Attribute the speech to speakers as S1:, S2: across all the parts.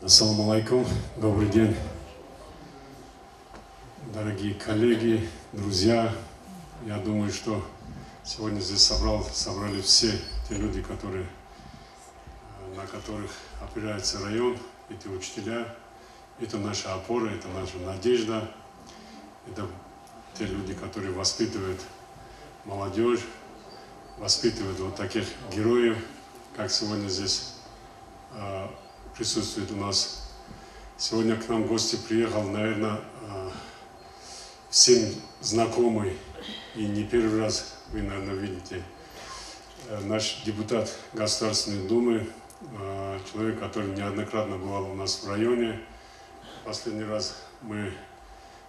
S1: Ассаламу алейкум, добрый день, дорогие коллеги, друзья. Я думаю, что сегодня здесь собрали все те люди, на которых опирается район, эти учителя. Это наша опора, это наша надежда. Это те люди, которые воспитывают молодежь, воспитывают вот таких героев, как сегодня здесь присутствует у нас. Сегодня к нам в гости приехал, наверное, всем знакомый, и не первый раз вы, наверное, видите, наш депутат Государственной Думы, человек, который неоднократно бывал у нас в районе. Последний раз мы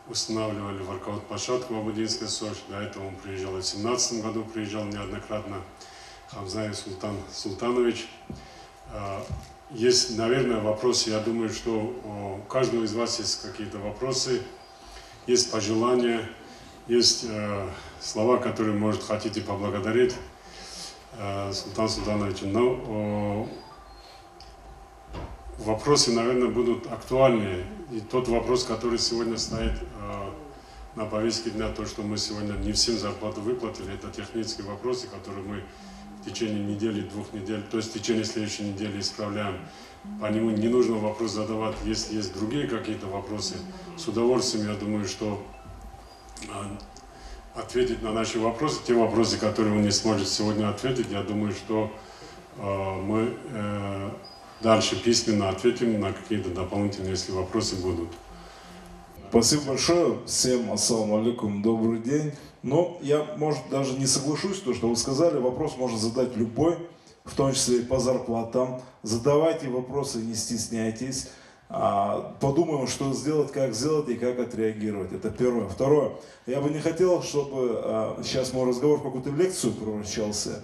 S1: устанавливали воркаут-площадку в Абудинской СОЖ. До этого он приезжал в 2017 году, приезжал неоднократно. Хамзаев Султан Султанович. Есть, наверное, вопросы. Я думаю, что у каждого из вас есть какие-то вопросы, есть пожелания, есть слова, которые, может, хотите поблагодарить Султан Султановича. Но вопросы, наверное, будут актуальнее. И тот вопрос, который сегодня стоит на повестке дня, то, что мы сегодня не всем зарплату выплатили, это технические вопросы, которые мы в течение недели, 2 недель, то есть в течение следующей недели исправляем. По нему не нужно вопрос задавать, если есть другие какие-то вопросы. С удовольствием, я думаю, что ответить на наши вопросы, те вопросы, которые он не сможет сегодня ответить, я думаю, что мы дальше письменно ответим на какие-то дополнительные, если вопросы будут.
S2: Спасибо большое. Всем ассаламу алейкум, добрый день. Но я, может, даже не соглашусь с то, что вы сказали. Вопрос можно задать любой, в том числе и по зарплатам. Задавайте вопросы, не стесняйтесь. Подумаем, что сделать, как сделать и как отреагировать. Это первое. Второе. Я бы не хотел, чтобы сейчас мой разговор в какую-то лекцию превращался.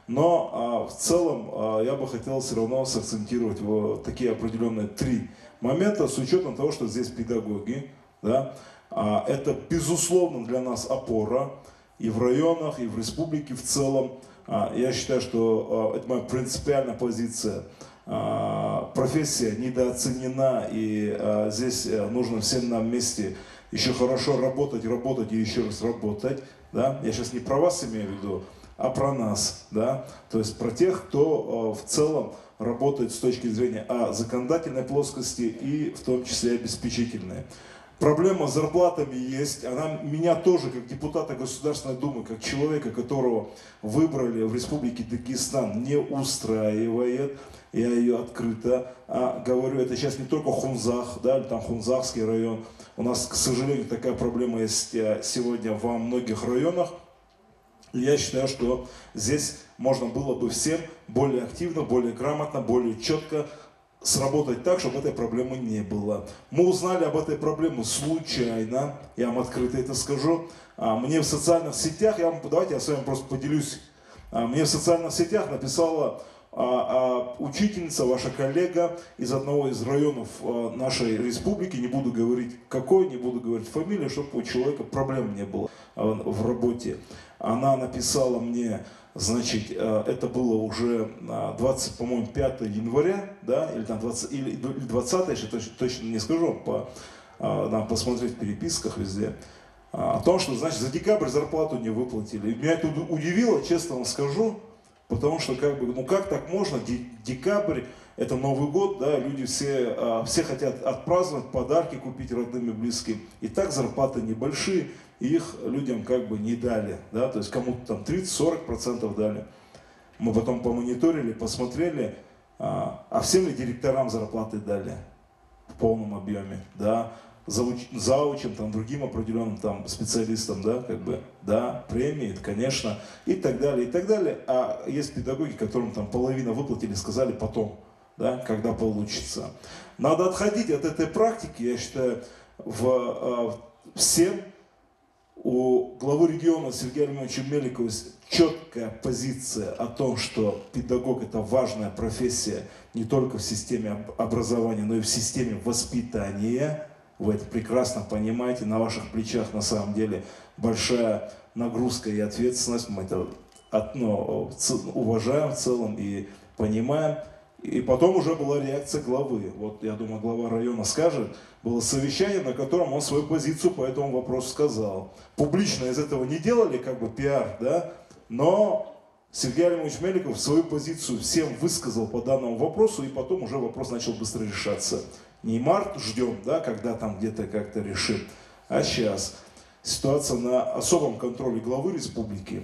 S2: Но в целом я бы хотел все равно сакцентировать вот такие определенные 3 момента с учетом того, что здесь педагоги. Да? Это безусловно для нас опора и в районах, и в республике в целом. Я считаю, что это моя принципиальная позиция. Профессия недооценена, и здесь нужно всем нам вместе еще хорошо работать и еще раз работать. Да? Я сейчас не про вас имею в виду, а про нас. Да? То есть про тех, кто в целом работает с точки зрения законодательной плоскости и в том числе обеспечительной. Проблема с зарплатами есть, она меня тоже, как депутата Государственной Думы, как человека, которого выбрали в Республике Дагестан, не устраивает. Я ее открыто говорю, это сейчас не только Хунзах, да, или там Хунзахский район. У нас, к сожалению, такая проблема есть сегодня во многих районах. Я считаю, что здесь можно было бы всем более активно, более грамотно, более четко сработать так, чтобы этой проблемы не было. Мы узнали об этой проблеме случайно, я вам открыто это скажу. Мне в социальных сетях, давайте я с вами просто поделюсь. Мне в социальных сетях написала учительница, ваша коллега из одного из районов нашей республики, не буду говорить какой, не буду говорить фамилию, чтобы у человека проблем не было в работе. Она написала мне, значит, это было уже 20, по-моему, 5 января, да, или там 20, или 20, еще точно не скажу, надо посмотреть в переписках везде, о том, что, значит, за декабрь зарплату не выплатили. И меня это удивило, честно вам скажу, потому что, как бы, ну как так можно, декабрь, это Новый год, да, люди все хотят отпраздновать, подарки купить родным и близким, и так зарплаты небольшие, и их людям как бы не дали, да, то есть кому-то там 30-40% дали. Мы потом помониторили, посмотрели, а всем ли директорам зарплаты дали в полном объеме, да, заучим, там, другим определенным там специалистам, да, как бы, да, премии, конечно, и так далее, и так далее. А есть педагоги, которым там половину выплатили, сказали потом, да, когда получится. Надо отходить от этой практики, я считаю, всем. У главы региона Сергея Альмановича Меликова есть четкая позиция о том, что педагог – это важная профессия не только в системе образования, но и в системе воспитания. Вы это прекрасно понимаете, на ваших плечах на самом деле большая нагрузка и ответственность. Мы это уважаем в целом и понимаем. И потом уже была реакция главы. Вот, я думаю, глава района скажет. Было совещание, на котором он свою позицию по этому вопросу сказал. Публично из этого не делали, как бы пиар, да, но Сергей Алимович Меликов свою позицию всем высказал по данному вопросу, и потом уже вопрос начал быстро решаться. Не март ждем, да, когда там где-то как-то решим, а сейчас. Ситуация на особом контроле главы республики,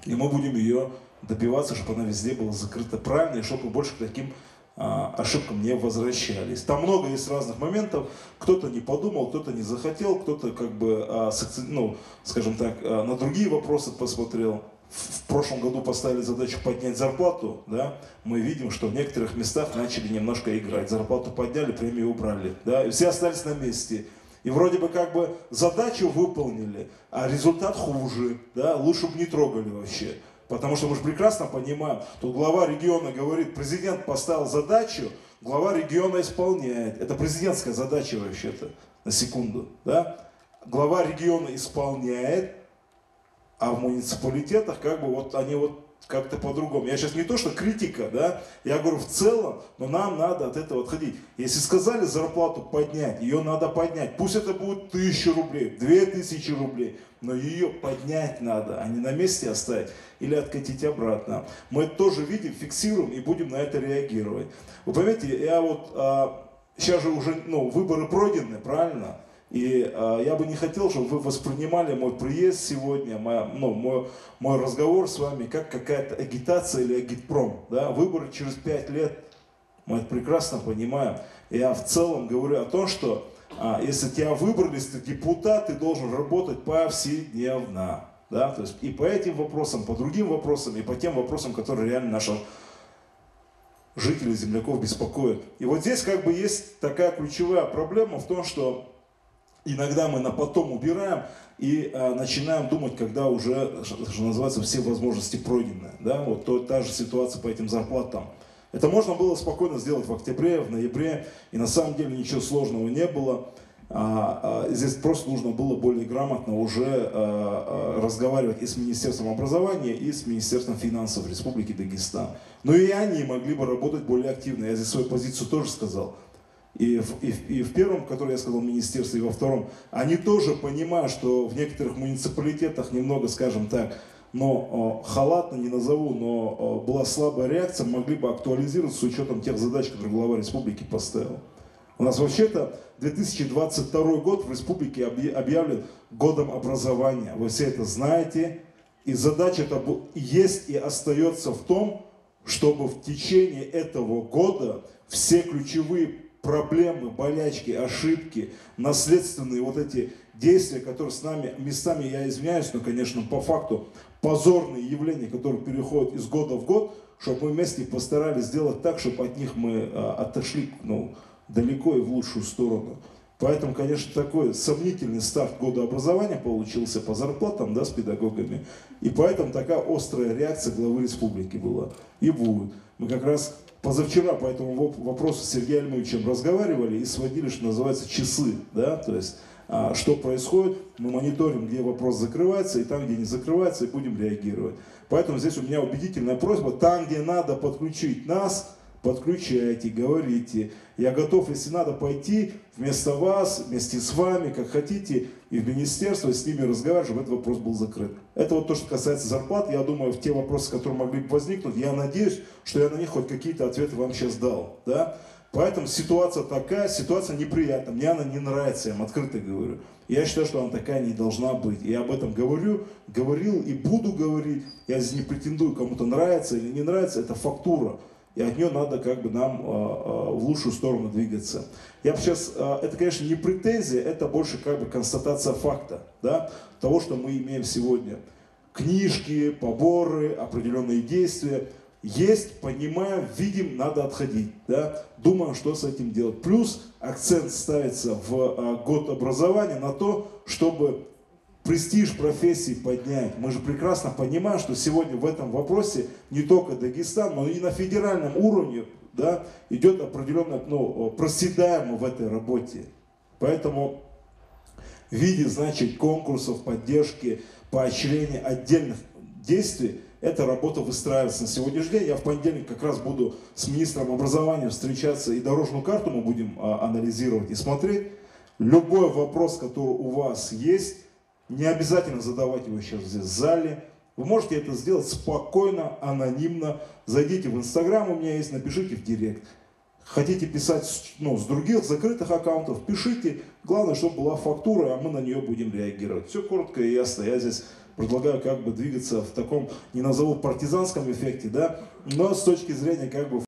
S2: и мы будем ее добиваться, чтобы она везде была закрыта правильно, и чтобы больше к таким ошибкам не возвращались. Там много есть разных моментов. Кто-то не подумал, кто-то не захотел, кто-то как бы, ну, скажем так, на другие вопросы посмотрел. В прошлом году поставили задачу поднять зарплату, да, мы видим, что в некоторых местах начали немножко играть. Зарплату подняли, премию убрали, да, и все остались на месте. И вроде бы как бы задачу выполнили, а результат хуже, да, лучше бы не трогали вообще. Потому что мы же прекрасно понимаем, тут глава региона говорит, президент поставил задачу, глава региона исполняет. Это президентская задача вообще-то, на секунду, да. Глава региона исполняет, а в муниципалитетах как бы вот они вот как-то по-другому. Я сейчас не то, что критика, да, я говорю в целом, но нам надо от этого отходить. Если сказали зарплату поднять, ее надо поднять. Пусть это будет 1000 рублей, 2000 рублей, но ее поднять надо, а не на месте оставить или откатить обратно. Мы это тоже видим, фиксируем и будем на это реагировать. Вы поймите, я вот, сейчас же уже выборы пройдены, правильно? И я бы не хотел, чтобы вы воспринимали мой приезд сегодня, мой разговор с вами, как какая-то агитация или агитпром. Да? Выборы через 5 лет, мы это прекрасно понимаем. Я в целом говорю о том, что если тебя выбрали, если ты депутат, ты должен работать повседневно. Да? То есть и по этим вопросам, по другим вопросам, и по тем вопросам, которые реально наших жителей, земляков беспокоят. И вот здесь как бы есть такая ключевая проблема в том, что иногда мы на потом убираем и начинаем думать, когда уже, что называется, все возможности пройдены. Да? Вот та же ситуация по этим зарплатам. Это можно было спокойно сделать в октябре, в ноябре, и на самом деле ничего сложного не было. Здесь просто нужно было более грамотно уже разговаривать и с Министерством образования, и с Министерством финансов Республики Дагестан. Но и они могли бы работать более активно. Я здесь свою позицию тоже сказал. И в первом, который я сказал, министерстве, и во втором, они тоже понимают, что в некоторых муниципалитетах немного, скажем так, но халатно не назову, но была слабая реакция, могли бы актуализировать с учетом тех задач, которые глава республики поставил. У нас вообще-то 2022 год в республике объявлен годом образования. Вы все это знаете. И задача это есть и остается в том, чтобы в течение этого года все ключевые проблемы, болячки, ошибки, наследственные вот эти действия, которые с нами, местами, я извиняюсь, но, конечно, по факту, позорные явления, которые переходят из года в год, чтобы мы вместе постарались сделать так, чтобы от них мы отошли далеко и в лучшую сторону. Поэтому, конечно, такой сомнительный старт года образования получился по зарплатам, да, с педагогами. И поэтому такая острая реакция главы республики была. И будет. Мы как раз позавчера по этому вопросу с Сергеем Альмовичем разговаривали и сводили, что называется, часы. Да? То есть, что происходит, мы мониторим, где вопрос закрывается, и там, где не закрывается, и будем реагировать. Поэтому здесь у меня убедительная просьба, там, где надо подключить нас, подключайте, говорите. Я готов, если надо, пойти вместо вас, вместе с вами, как хотите, и в министерство, с ними разговаривать, чтобы этот вопрос был закрыт. Это вот то, что касается зарплат. Я думаю, в те вопросы, которые могли бы возникнуть, я надеюсь, что я на них хоть какие-то ответы вам сейчас дал. Да? Поэтому ситуация такая, ситуация неприятная. Мне она не нравится, я вам открыто говорю. Я считаю, что она такая не должна быть. И я об этом говорил и буду говорить. Я здесь не претендую, кому-то нравится или не нравится, это фактура. И от нее надо как бы нам в лучшую сторону двигаться. Я бы сейчас, это, конечно, не претензия, это больше как бы констатация факта, да, того, что мы имеем сегодня. Книжки, поборы, определенные действия. Есть, понимаем, видим, надо отходить. Да? Думаем, что с этим делать. Плюс акцент ставится в год образования на то, чтобы престиж профессии поднять. Мы же прекрасно понимаем, что сегодня в этом вопросе не только Дагестан, но и на федеральном уровне, да, идет определенно, проседаем в этой работе. Поэтому в виде, значит, конкурсов, поддержки, поощрения отдельных действий эта работа выстраивается на сегодняшний день. Я в понедельник как раз буду с министром образования встречаться, и дорожную карту мы будем анализировать и смотреть. Любой вопрос, который у вас есть, не обязательно задавать его сейчас здесь в зале. Вы можете это сделать спокойно, анонимно. Зайдите в Инстаграм, у меня есть, напишите в директ. Хотите писать с других закрытых аккаунтов, пишите. Главное, чтобы была фактура, а мы на нее будем реагировать. Все коротко и ясно. Я здесь предлагаю как бы двигаться в таком, не назову партизанском эффекте, да, но с точки зрения как бы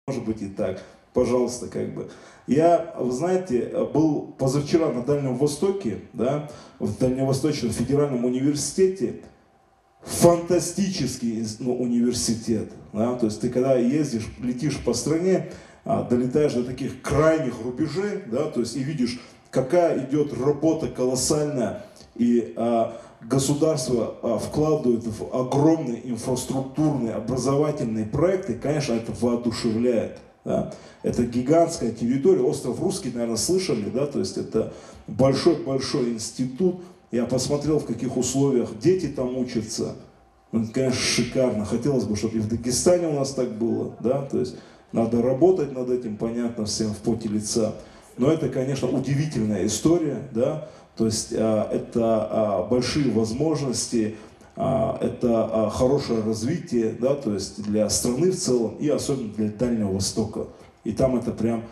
S2: может быть и так. Пожалуйста, как бы. Я, вы знаете, был позавчера на Дальнем Востоке, да, в Дальневосточном федеральном университете. Фантастический университет. Да? То есть ты когда ездишь, летишь по стране, долетаешь до таких крайних рубежей, да, то есть и видишь, какая идет работа колоссальная, и государство вкладывает в огромные инфраструктурные образовательные проекты, конечно, это воодушевляет. Да? Это гигантская территория, остров Русский, наверное, слышали, да, то есть это большой-большой институт. Я посмотрел, в каких условиях дети там учатся. Ну, это, конечно, шикарно. Хотелось бы, чтобы и в Дагестане у нас так было, да, то есть надо работать над этим, понятно, всем в поте лица. Но это, конечно, удивительная история, да, то есть это большие возможности, это хорошее развитие, да, то есть для страны в целом и особенно для Дальнего Востока. И там это прям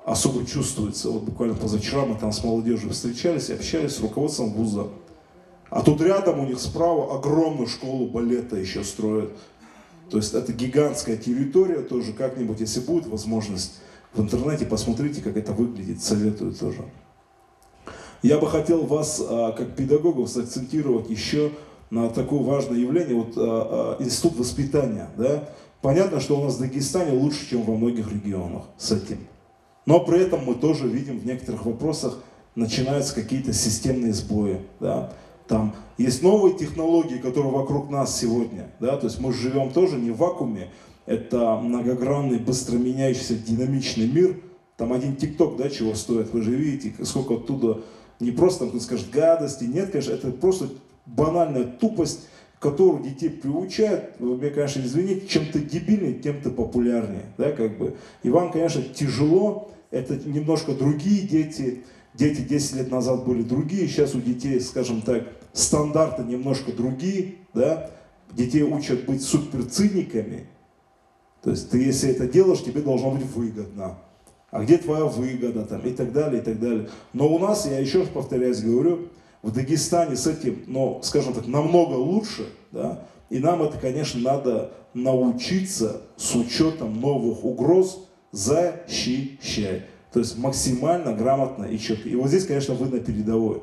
S2: особо чувствуется. Вот буквально позавчера мы там с молодежью встречались, общались с руководством вуза. А тут рядом у них справа огромную школу балета еще строят. То есть это гигантская территория тоже. Как-нибудь, если будет возможность, в интернете посмотрите, как это выглядит. Советую тоже. Я бы хотел вас, как педагогов, сакцентировать еще на такое важное явление, вот институт воспитания. Да? Понятно, что у нас в Дагестане лучше, чем во многих регионах с этим. Но при этом мы тоже видим в некоторых вопросах начинаются какие-то системные сбои. Да? Там есть новые технологии, которые вокруг нас сегодня. Да? То есть мы живем тоже не в вакууме. Это многогранный, быстро меняющийся, динамичный мир. Там один ТикТок, да, чего стоит. Вы же видите, сколько оттуда не просто там кто-то скажет гадости. Нет, конечно, это просто банальная тупость, которую детей приучают. Вы меня, конечно, извините, чем ты дебильнее, тем ты популярнее. Да, как бы. И вам, конечно, тяжело. Это немножко другие дети. Дети 10 лет назад были другие. Сейчас у детей, скажем так, стандарты немножко другие. Да? Детей учат быть суперциниками. То есть ты, если это делаешь, тебе должно быть выгодно. А где твоя выгода? Там, и так далее, и так далее. Но у нас, я еще раз повторяюсь, говорю, в Дагестане с этим, ну, скажем так, намного лучше. Да? И нам это, конечно, надо научиться с учетом новых угроз защищать. То есть максимально грамотно и четко. И вот здесь, конечно, вы на передовой.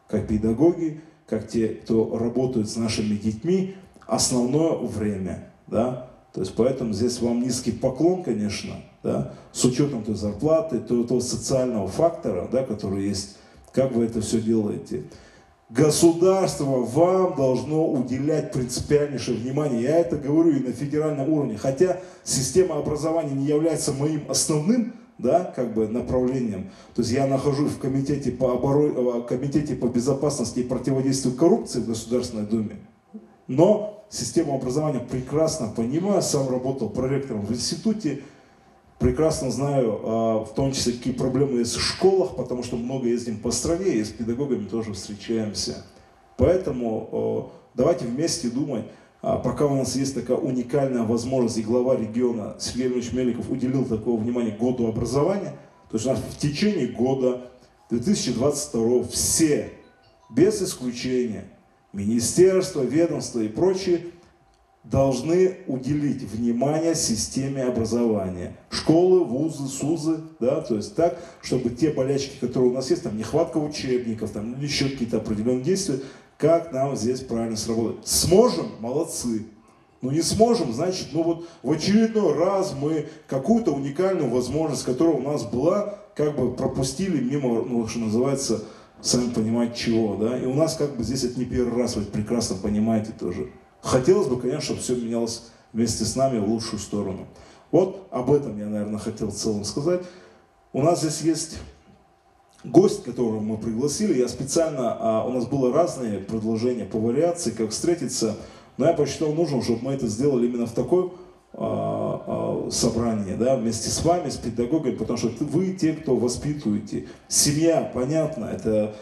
S2: Как педагоги, как те, кто работают с нашими детьми, основное время. Да? То есть поэтому здесь вам низкий поклон, конечно, да? С учетом той зарплаты, того социального фактора, да, который есть. Как вы это все делаете? Государство вам должно уделять принципиальнейшее внимание. Я это говорю и на федеральном уровне. Хотя система образования не является моим основным, да, как бы направлением. То есть я нахожусь в комитете по безопасности и противодействию коррупции в Государственной Думе. Но систему образования прекрасно понимаю. Сам работал проректором в институте. Прекрасно знаю, в том числе, какие проблемы есть в школах, потому что много ездим по стране и с педагогами тоже встречаемся. Поэтому давайте вместе думать, пока у нас есть такая уникальная возможность, и глава региона Сергей Ильич Меликов уделил такого внимания году образования, то есть у нас в течение года 2022 все, без исключения, министерства, ведомства и прочие, должны уделить внимание системе образования. Школы, вузы, СУЗы, да, то есть так, чтобы те болячки, которые у нас есть, там нехватка учебников, там или еще какие-то определенные действия, как нам здесь правильно сработать. Сможем? Молодцы. Ну не сможем, значит, ну вот в очередной раз мы какую-то уникальную возможность, которая у нас была, как бы пропустили мимо, ну что называется, сами понимаете чего, да, и у нас как бы здесь это не первый раз, вы прекрасно понимаете тоже. Хотелось бы, конечно, чтобы все менялось вместе с нами в лучшую сторону. Вот об этом я, наверное, хотел в целом сказать. У нас здесь есть гость, которого мы пригласили. Я специально, у нас было разные предложения по вариации, как встретиться. Но я посчитал нужным, чтобы мы это сделали именно в такой собрании, да, вместе с вами, с педагогами, потому что вы те, кто воспитываете. Семья, понятно, это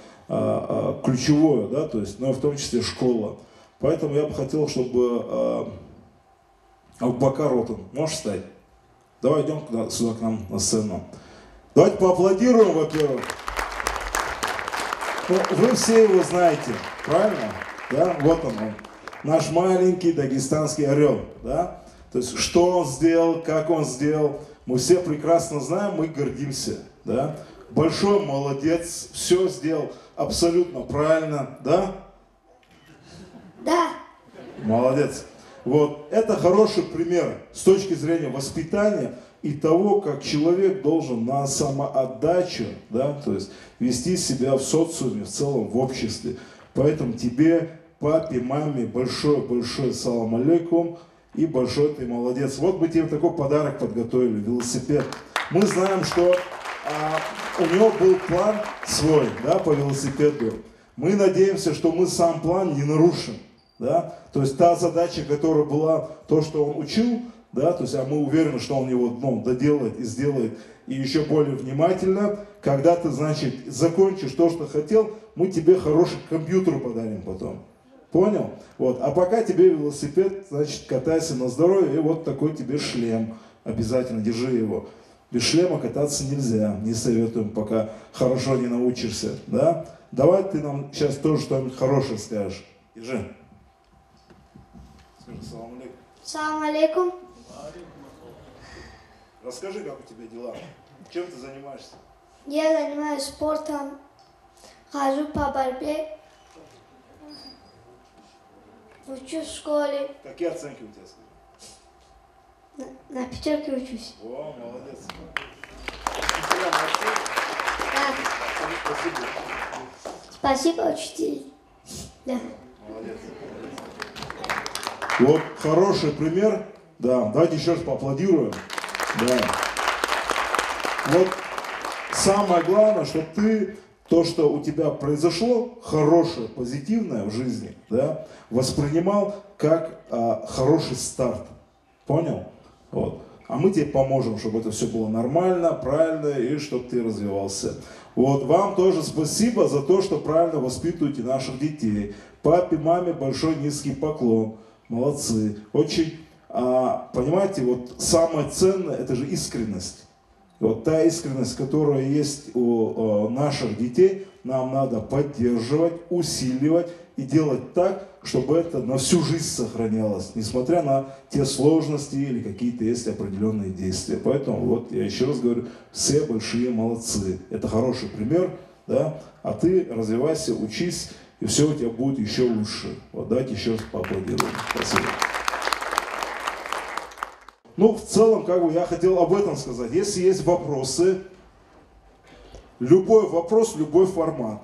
S2: ключевое, да, то есть, но в том числе школа. Поэтому я бы хотел, чтобы Абубакар Ротан, можешь встать? Давай идем сюда к нам на сцену. Давайте поаплодируем, во-первых. Ну, вы все его знаете, правильно? Да? Вот он, наш маленький дагестанский орел, да? То есть, что он сделал, как он сделал, мы все прекрасно знаем, мы гордимся, да? Большой молодец, все сделал абсолютно правильно, да?
S3: Да.
S2: Молодец. Вот, это хороший пример с точки зрения воспитания и того, как человек должен на самоотдачу, да, то есть вести себя в социуме, в целом в обществе. Поэтому тебе, папе, маме большой салам алейкум и большой ты молодец. Вот мы тебе такой подарок подготовили, велосипед. Мы знаем, что у него был план свой, да, по велосипеду. Мы надеемся, что мы сам план не нарушим. Да? То есть та задача, которая была, то, что он учил, да, то есть, а мы уверены, что он его доделает и сделает, и еще более внимательно, когда ты, значит, закончишь то, что хотел, мы тебе хороший компьютер подарим потом. Понял? Вот. А пока тебе велосипед, значит, катайся на здоровье, и вот такой тебе шлем. Обязательно держи его. Без шлема кататься нельзя, не советуем, пока хорошо не научишься. Да? Давай ты нам сейчас тоже что-нибудь хорошее скажешь. Держи. Скажи салам алейкум.
S3: Салам алейкум.
S2: Расскажи, как у тебя дела? Чем ты занимаешься?
S3: Я занимаюсь спортом, хожу по борьбе, учусь в школе,
S2: Какие оценки у тебя, скажи?
S3: на пятерке учусь.
S2: О, молодец.
S3: Да.
S2: Спасибо.
S3: Спасибо, учитель. Да.
S2: Молодец. Вот хороший пример. Да, давайте еще раз поаплодируем. Да. Вот самое главное, что ты то, что у тебя произошло, хорошее, позитивное в жизни, да, воспринимал как хороший старт. Понял? Вот. А мы тебе поможем, чтобы это все было нормально, правильно, и чтобы ты развивался. Вот, вам тоже спасибо за то, что правильно воспитываете наших детей. Папе, маме большой низкий поклон. Молодцы. Очень, понимаете, вот самое ценное, это же искренность. Вот та искренность, которая есть у наших детей, нам надо поддерживать, усиливать и делать так, чтобы это на всю жизнь сохранялось, несмотря на те сложности или какие-то есть определенные действия. Поэтому вот я еще раз говорю, все большие молодцы. Это хороший пример, да? А ты развивайся, учись, и все у тебя будет еще лучше. Вот давайте еще раз поаплодируем. Спасибо. Ну, в целом, как бы я хотел об этом сказать. Если есть вопросы, любой вопрос, любой формат,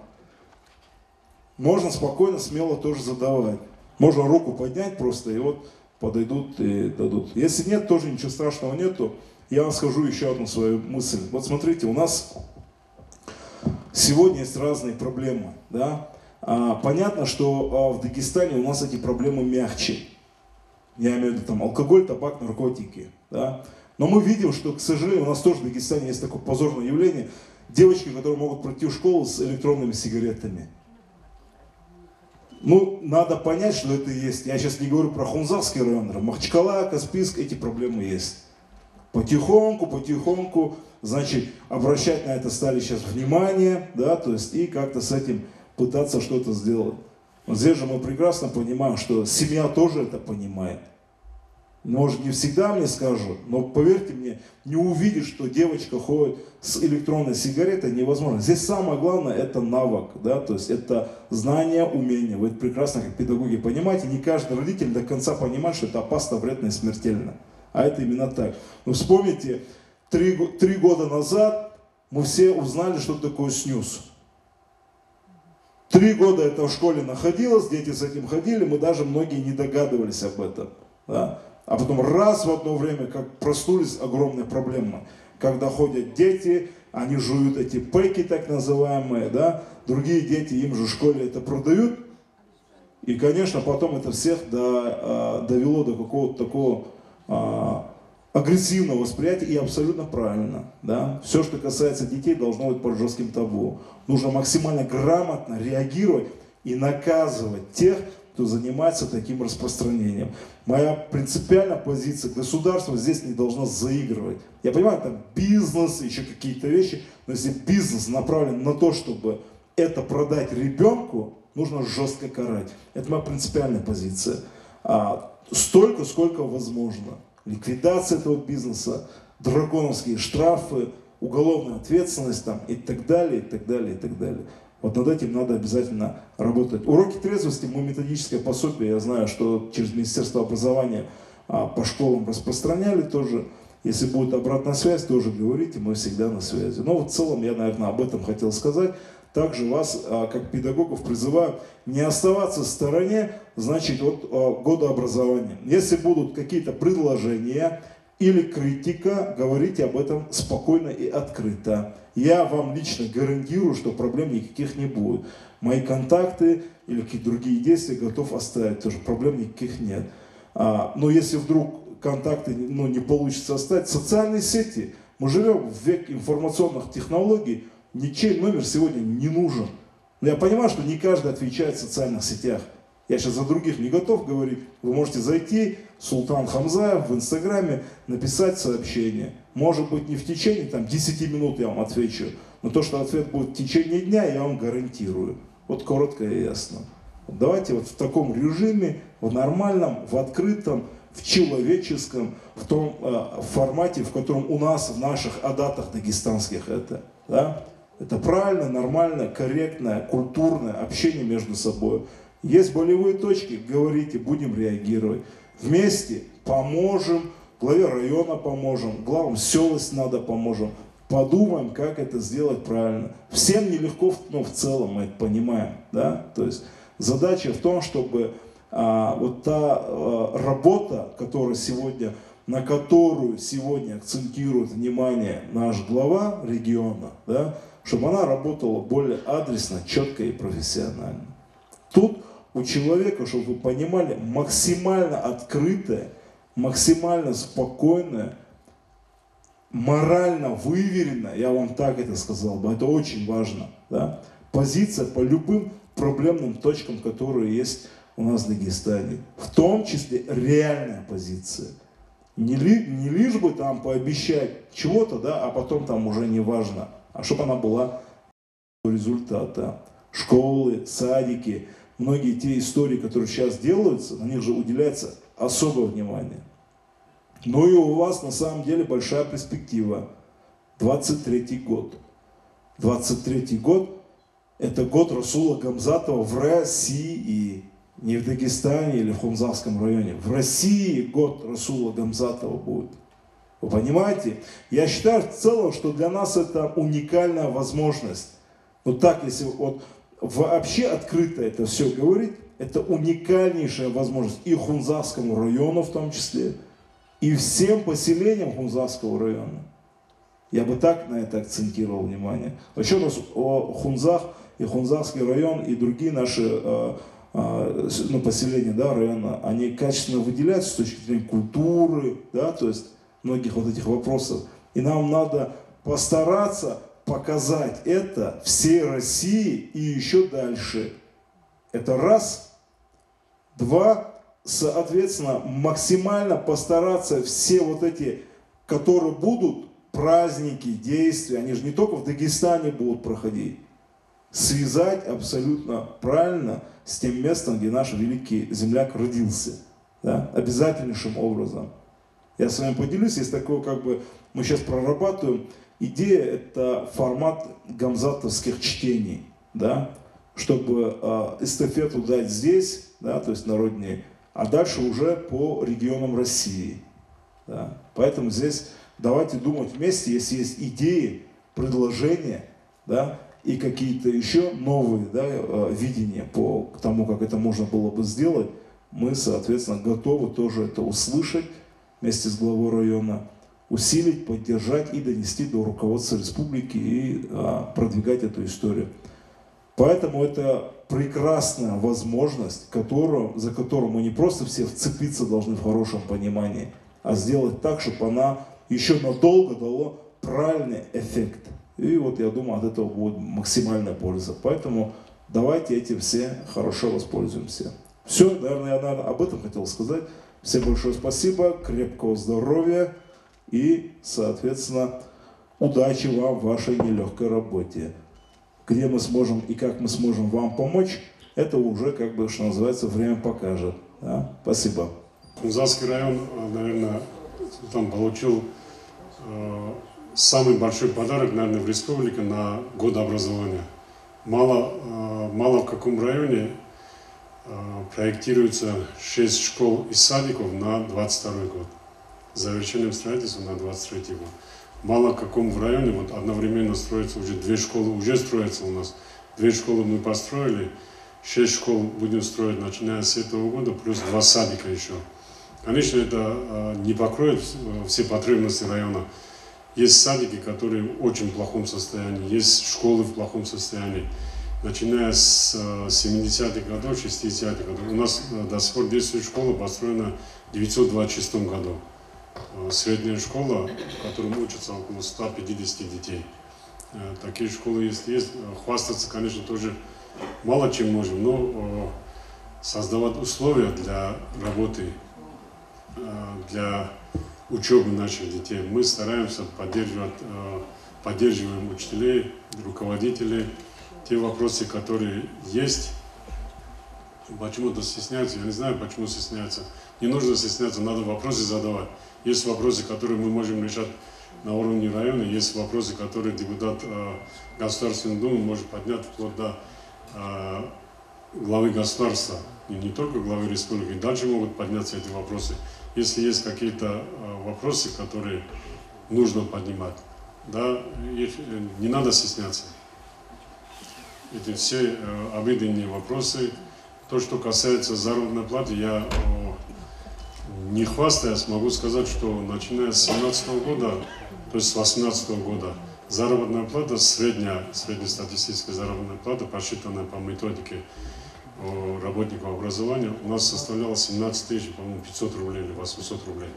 S2: можно спокойно, смело тоже задавать. Можно руку поднять просто, и вот подойдут и дадут. Если нет, тоже ничего страшного нету. Я вам скажу еще одну свою мысль. Вот смотрите, у нас сегодня есть разные проблемы. Да? Понятно, что в Дагестане у нас эти проблемы мягче. Я имею в виду там алкоголь, табак, наркотики. Да? Но мы видим, что, к сожалению, у нас тоже в Дагестане есть такое позорное явление. Девочки, которые могут пройти в школу с электронными сигаретами. Ну, надо понять, что это есть. Я сейчас не говорю про Хунзарский район, Махачкала, Каспийск, эти проблемы есть. Потихоньку, значит, обращать на это стали сейчас внимание, да, то есть и как-то с этим пытаться что-то сделать. Вот здесь же мы прекрасно понимаем, что семья тоже это понимает. Может, не всегда мне скажут, но поверьте мне, не увидишь, что девочка ходит с электронной сигаретой, невозможно. Здесь самое главное – это навык, да, то есть это знание, умение. Вы это прекрасно, как педагоги, понимаете, не каждый родитель до конца понимает, что это опасно, вредно и смертельно. А это именно так. Но вспомните, 3 года назад мы все узнали, что такое снюс. 3 года это в школе находилось, дети с этим ходили, мы даже многие не догадывались об этом. Да? А потом раз в одно время, как проснулись, огромная проблема. Когда ходят дети, они жуют эти пэки так называемые, да? Другие дети им же в школе это продают. И, конечно, потом это всех довело до какого-то такого агрессивного восприятия, и абсолютно правильно. Да? Все, что касается детей, должно быть под жестким табу. Нужно максимально грамотно реагировать и наказывать тех, кто занимается таким распространением. Моя принципиальная позиция: государство здесь не должно заигрывать. Я понимаю, там бизнес, еще какие-то вещи, но если бизнес направлен на то, чтобы это продать ребенку, нужно жестко карать. Это моя принципиальная позиция. Столько, сколько возможно. Ликвидация этого бизнеса, драконовские штрафы, уголовная ответственность там, и так далее, и так далее, и так далее. Вот над этим надо обязательно работать. Уроки трезвости, мы методическое пособие, я знаю, что через Министерство образования по школам распространяли тоже. Если будет обратная связь, тоже говорите, мы всегда на связи. Но в целом я, наверное, об этом хотел сказать. Также вас, как педагогов, призываю не оставаться в стороне, значит, от года образования. Если будут какие-то предложения или критика, говорите об этом спокойно и открыто. Я вам лично гарантирую, что проблем никаких не будет. Мои контакты или какие-то другие действия готов оставить, тоже проблем никаких нет. Но если вдруг контакты не получится оставить, социальные сети, мы живем в век информационных технологий, ничей номер сегодня не нужен. Но я понимаю, что не каждый отвечает в социальных сетях. Я сейчас за других не готов говорить. Вы можете зайти, Султан Хамзаев, в Инстаграме, написать сообщение. Может быть, не в течение 10 минут я вам отвечу, но то, что ответ будет в течение дня, я вам гарантирую. Вот коротко и ясно. Давайте вот в таком режиме, в нормальном, в открытом, в человеческом, в том формате, в котором у нас, в наших адатах дагестанских это. Да? Это правильно, нормально, корректное, культурное общение между собой. Есть болевые точки, говорите, будем реагировать. Вместе поможем, главе района поможем, главам сел, если надо, поможем. Подумаем, как это сделать правильно. Всем нелегко, но в целом мы это понимаем. Да? То есть задача в том, чтобы вот та работа, на которую сегодня акцентирует внимание наш глава региона, да, чтобы она работала более адресно, четко и профессионально. Тут у человека, чтобы вы понимали, максимально открытая, максимально спокойная, морально выверенная, я вам так это сказал бы, это очень важно, да, позиция по любым проблемным точкам, которые есть у нас в Дагестане. В том числе реальная позиция. Не лишь бы там пообещать чего-то, да, а потом там уже не важно, а чтобы она была результата. Школы, садики, многие те истории, которые сейчас делаются, на них же уделяется особое внимание. Ну и у вас на самом деле большая перспектива. 23-й год. 23-й год – это год Расула Гамзатова в России. Не в Дагестане или в Хунзахском районе. В России год Расула Гамзатова будет. Вы понимаете? Я считаю в целом, что для нас это уникальная возможность. Вот так, если вот вообще открыто это все говорить, это уникальнейшая возможность и Хунзахскому району в том числе, и всем поселениям Хунзахского района. Я бы так на это акцентировал внимание. Вообще у нас Хунзах и Хунзахский район и другие наши поселения, да, района, они качественно выделяются с точки зрения культуры, да, то есть многих вот этих вопросов. И нам надо постараться показать это всей России и еще дальше. Это раз. Два, соответственно, максимально постараться все вот эти, которые будут, праздники, действия, они же не только в Дагестане будут проходить, связать абсолютно правильно с тем местом, где наш великий земляк родился. Да? Обязательнейшим образом. Я с вами поделюсь, есть такое, мы сейчас прорабатываем, идея – это формат гамзатовских чтений, да? Чтобы эстафету дать здесь, да, то есть на родине, а дальше уже по регионам России. Да? Поэтому здесь давайте думать вместе, если есть идеи, предложения, да, и какие-то еще новые, да, видения по тому, как это можно было бы сделать, мы, соответственно, готовы тоже это услышать вместе с главой района, усилить, поддержать и донести до руководства республики и продвигать эту историю. Поэтому это прекрасная возможность, за которую мы не просто все вцепиться должны в хорошем понимании, а сделать так, чтобы она еще надолго дала правильный эффект. И вот я думаю, от этого будет максимальная польза. Поэтому давайте этим все хорошо воспользуемся. Все, наверное, я об этом хотел сказать. Всем большое спасибо, крепкого здоровья и, соответственно, удачи вам в вашей нелегкой работе. Где мы сможем и как мы сможем вам помочь, это уже, как бы, что называется, время покажет. Да? Спасибо.
S1: Кунзасский район, наверное, там получил самый большой подарок, наверное, в республике на год образования. Мало в каком районе проектируется 6 школ и садиков на 22 год. С завершением строительства на 23 год. Мало в каком в районе вот одновременно строится уже 2 школы, уже строятся у нас. 2 школы мы построили, 6 школ будем строить, начиная с этого года, плюс 2 садика еще. Конечно, это не покроет все потребности района. Есть садики, которые в очень плохом состоянии, есть школы в плохом состоянии. Начиная с 70-х годов, 60-х годов. У нас до сих пор действует школа, построена в 1926 году. Средняя школа, в которой учатся около 150 детей. Такие школы есть. Хвастаться, конечно, тоже мало чем можем, но создавать условия для работы, для учебы наших детей. Мы стараемся поддерживаем учителей, руководителей. Те вопросы, которые есть, почему-то стесняются. Я не знаю, почему стесняются. Не нужно стесняться, надо вопросы задавать. Есть вопросы, которые мы можем решать на уровне района, есть вопросы, которые депутат Государственной Думы может поднять вплоть до главы государства, и не только главы республики. Дальше могут подняться эти вопросы. Если есть какие-то вопросы, которые нужно поднимать, да, не надо стесняться. Это все обыденные вопросы. То, что касается заработной платы, я не хвастаясь могу сказать, что начиная с 2017 года, то есть с 2018 года, заработная плата, среднестатистическая заработная плата, посчитанная по методике работников образования, у нас составляла 17 тысяч, по-моему, 500 рублей или 800 рублей.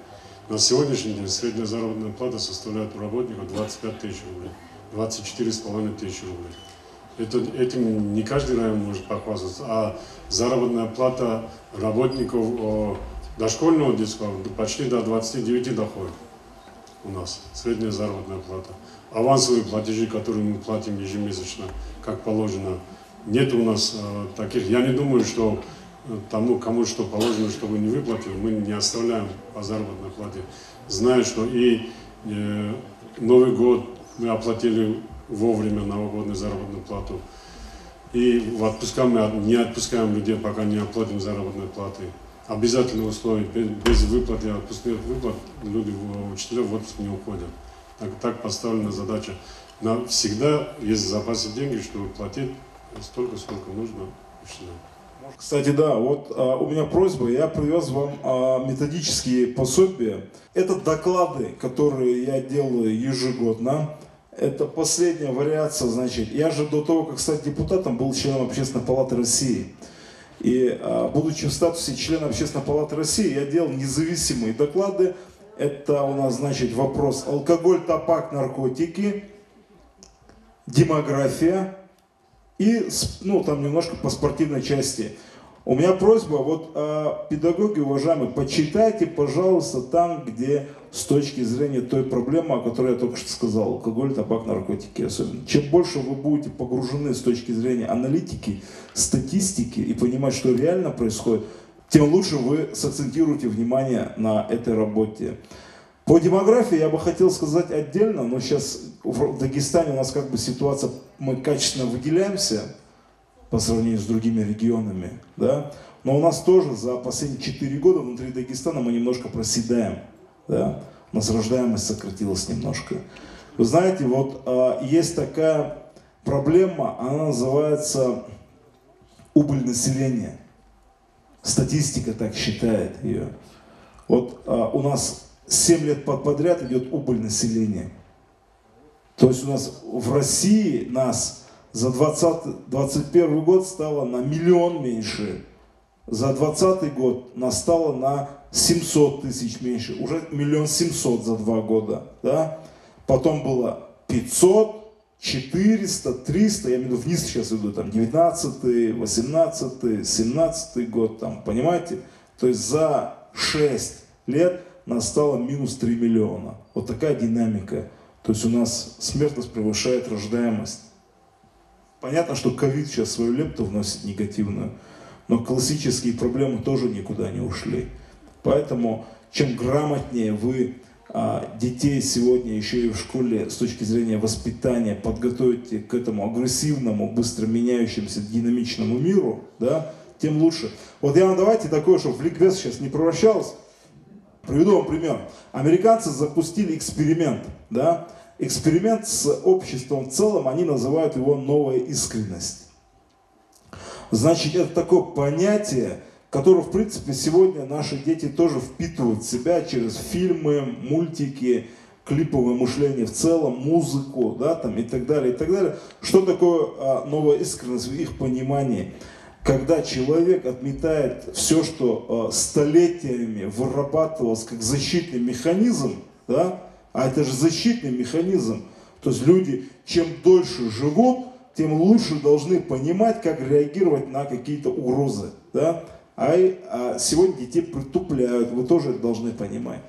S1: На сегодняшний день средняя заработная плата составляет у работников 25 тысяч рублей, 24,5 тысячи рублей. Этим не каждый район может похвастаться, а заработная плата работников дошкольного детского почти до 29 доходит у нас, средняя заработная плата. Авансовые платежи, которые мы платим ежемесячно, как положено, нет у нас таких. Я не думаю, что тому, кому что положено, чтобы не выплатил, мы не оставляем по заработной плате. Знаю, что и Новый год мы оплатили вовремя новогоднюю заработную плату. И в отпуска мы не отпускаем людей, пока не оплатим заработной платы. Обязательные условия, без выплаты, отпускных выплат, люди, учителя в отпуск не уходят. Так поставлена задача. Нам всегда есть в запасе деньги, чтобы платить столько, сколько нужно учителям.
S2: Кстати, да, вот у меня просьба, я привез вам методические пособия. Это доклады, которые я делаю ежегодно. Это последняя вариация, значит, я же до того, как стать депутатом, был членом Общественной палаты России. И будучи в статусе члена Общественной палаты России, я делал независимые доклады. Это у нас, значит, вопрос алкоголь, табак, наркотики, демография и, ну, там немножко по спортивной части. У меня просьба, вот педагоги, уважаемые, почитайте, пожалуйста, там, где с точки зрения той проблемы, о которой я только что сказал, алкоголь, табак, наркотики особенно. Чем больше вы будете погружены с точки зрения аналитики, статистики и понимать, что реально происходит, тем лучше вы сакцентируете внимание на этой работе. По демографии я бы хотел сказать отдельно, но сейчас в Дагестане у нас как бы ситуация, мы качественно выделяемся по сравнению с другими регионами, да? Но у нас тоже за последние 4 года внутри Дагестана мы немножко проседаем, да? У нас рождаемость сократилась немножко. Вы знаете, вот есть такая проблема, она называется убыль населения. Статистика так считает ее. Вот у нас 7 лет подряд идет убыль населения. То есть у нас в России нас За 2021 год стало на 1 миллион меньше. За 2020 год нас стало на 700 тысяч меньше. Уже 1 700 000 за 2 года. Да? Потом было 500, 400, 300, я имею в виду вниз сейчас иду, там 19, 18, 17 год, там, понимаете? То есть за 6 лет нас стало минус 3 миллиона. Вот такая динамика. То есть у нас смертность превышает рождаемость. Понятно, что ковид сейчас свою лепту вносит негативную, но классические проблемы тоже никуда не ушли. Поэтому чем грамотнее вы детей сегодня еще и в школе с точки зрения воспитания подготовите к этому агрессивному, быстро меняющемуся, динамичному миру, да, тем лучше. Вот я вам давайте такое, чтобы в ликбез сейчас не превращалось. Приведу вам пример. Американцы запустили эксперимент, да, эксперимент с обществом в целом, они называют его новая искренность. Значит, это такое понятие, которое, в принципе, сегодня наши дети тоже впитывают в себя через фильмы, мультики, клиповое мышление в целом, музыку, да, там, и так далее, и так далее. Что такое новая искренность в их понимании? Когда человек отметает все, что столетиями вырабатывалось как защитный механизм, да, а это же защитный механизм, то есть люди, чем дольше живут, тем лучше должны понимать, как реагировать на какие-то угрозы, да. А сегодня детей притупляют, вы тоже это должны понимать.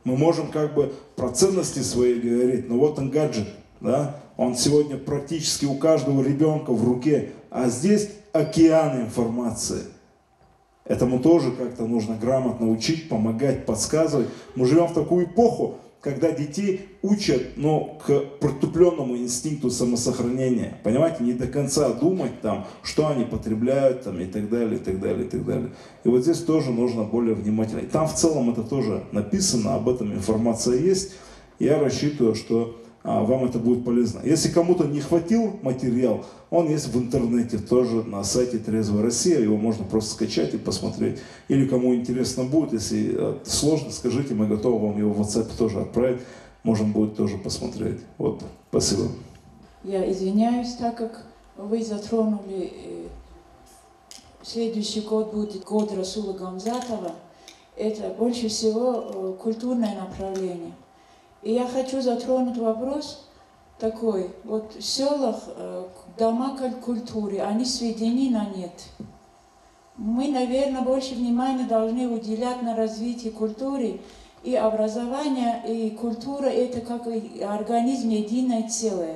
S2: Мы можем как бы про ценности свои говорить, но вот он гаджет, да, он сегодня практически у каждого ребенка в руке, а здесь океан информации. Этому тоже как-то нужно грамотно учить, помогать, подсказывать. Мы живем в такую эпоху, когда детей учат, к притупленному инстинкту самосохранения. Понимаете, не до конца думать, там, что они потребляют, там, и так далее, и так далее, и так далее. И вот здесь тоже нужно более внимательно. И там в целом это тоже написано, об этом информация есть. Я рассчитываю, что вам это будет полезно. Если кому-то не хватил материал, он есть в интернете, тоже на сайте Трезвая Россия, его можно просто скачать и посмотреть. Или кому интересно будет, если сложно, скажите, мы готовы вам его в WhatsApp тоже отправить, можно будет тоже посмотреть. Вот, спасибо.
S4: Я извиняюсь, так как вы затронули, следующий год будет год Расула Гамзатова, это больше всего культурное направление. И я хочу затронуть вопрос такой. Вот в селах дома культуры, они сведены на нет. Мы, наверное, больше внимания должны уделять на развитие культуры. И образование, и культура – это как организм единое целое.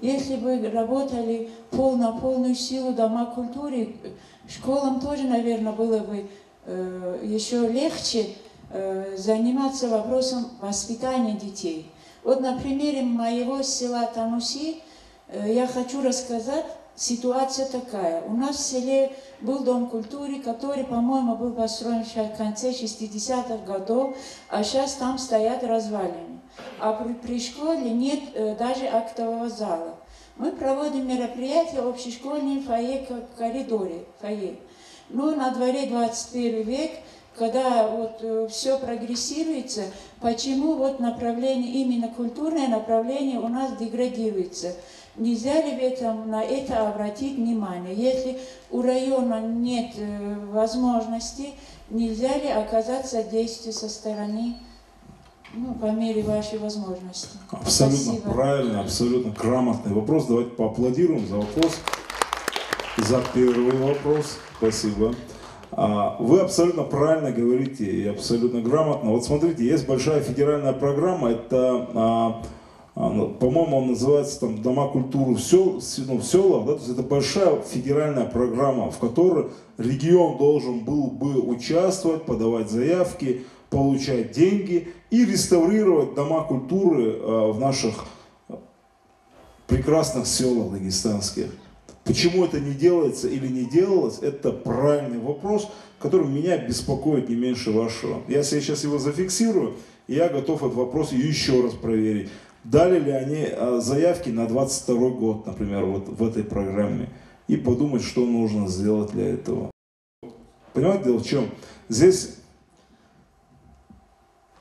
S4: Если бы работали на полную силу дома культуры, школам тоже, наверное, было бы еще легче заниматься вопросом воспитания детей. Вот на примере моего села Тануси я хочу рассказать, ситуация такая. У нас в селе был дом культуры, который, по-моему, был построен в конце 60-х годов, а сейчас там стоят развалины. А при школе нет даже актового зала. Мы проводим мероприятия в общешкольном фойе, коридоре фойе. Но на дворе 21 век, когда вот все прогрессируется, почему вот направление, именно культурное направление у нас деградируется? Нельзя ли на это обратить внимание? Если у района нет возможности, нельзя ли оказать содействие со стороны, по мере вашей возможности?
S2: Абсолютно
S4: Спасибо.
S2: Правильно, абсолютно грамотный вопрос. Давайте поаплодируем за вопрос, за первый вопрос. Спасибо. Вы абсолютно правильно говорите и абсолютно грамотно. Вот смотрите, есть большая федеральная программа, это, по-моему, он называется там «Дома культуры в селах», да? То есть это большая федеральная программа, в которой регион должен был бы участвовать, подавать заявки, получать деньги и реставрировать дома культуры в наших прекрасных селах дагестанских. Почему это не делается или не делалось, это правильный вопрос, который меня беспокоит не меньше вашего. Я себе сейчас его зафиксирую, и я готов этот вопрос еще раз проверить. Дали ли они заявки на 22 год, например, вот в этой программе, и подумать, что нужно сделать для этого. Понимаете, дело в чем? Здесь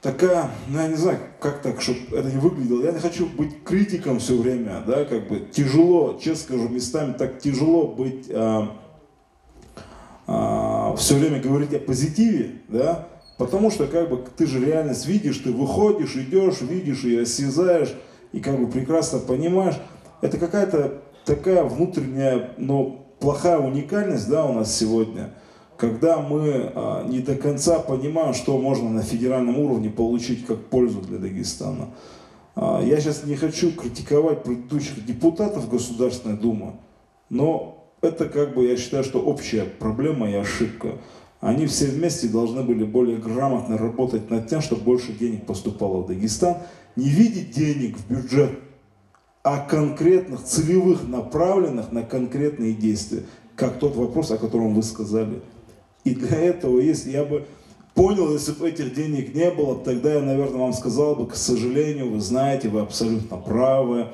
S2: такая, ну я не знаю, как так, чтобы это не выглядело. Я не хочу быть критиком все время, да, как бы тяжело, честно скажу, местами так тяжело быть, все время говорить о позитиве, да, потому что как бы ты же реальность видишь, ты выходишь, идешь, видишь ее, осязаешь и как бы прекрасно понимаешь. Это какая-то такая внутренняя, но плохая уникальность, да, у нас сегодня, когда мы не до конца понимаем, что можно на федеральном уровне получить как пользу для Дагестана. Я сейчас не хочу критиковать предыдущих депутатов Государственной Думы, но это как бы, я считаю, что общая проблема и ошибка. Они все вместе должны были более грамотно работать над тем, чтобы больше денег поступало в Дагестан. Не видеть денег в бюджет, а конкретных, целевых, направленных на конкретные действия. Как тот вопрос, о котором вы сказали. И для этого, если я бы понял, если бы этих денег не было, тогда я, наверное, вам сказал бы, к сожалению, вы знаете, вы абсолютно правы.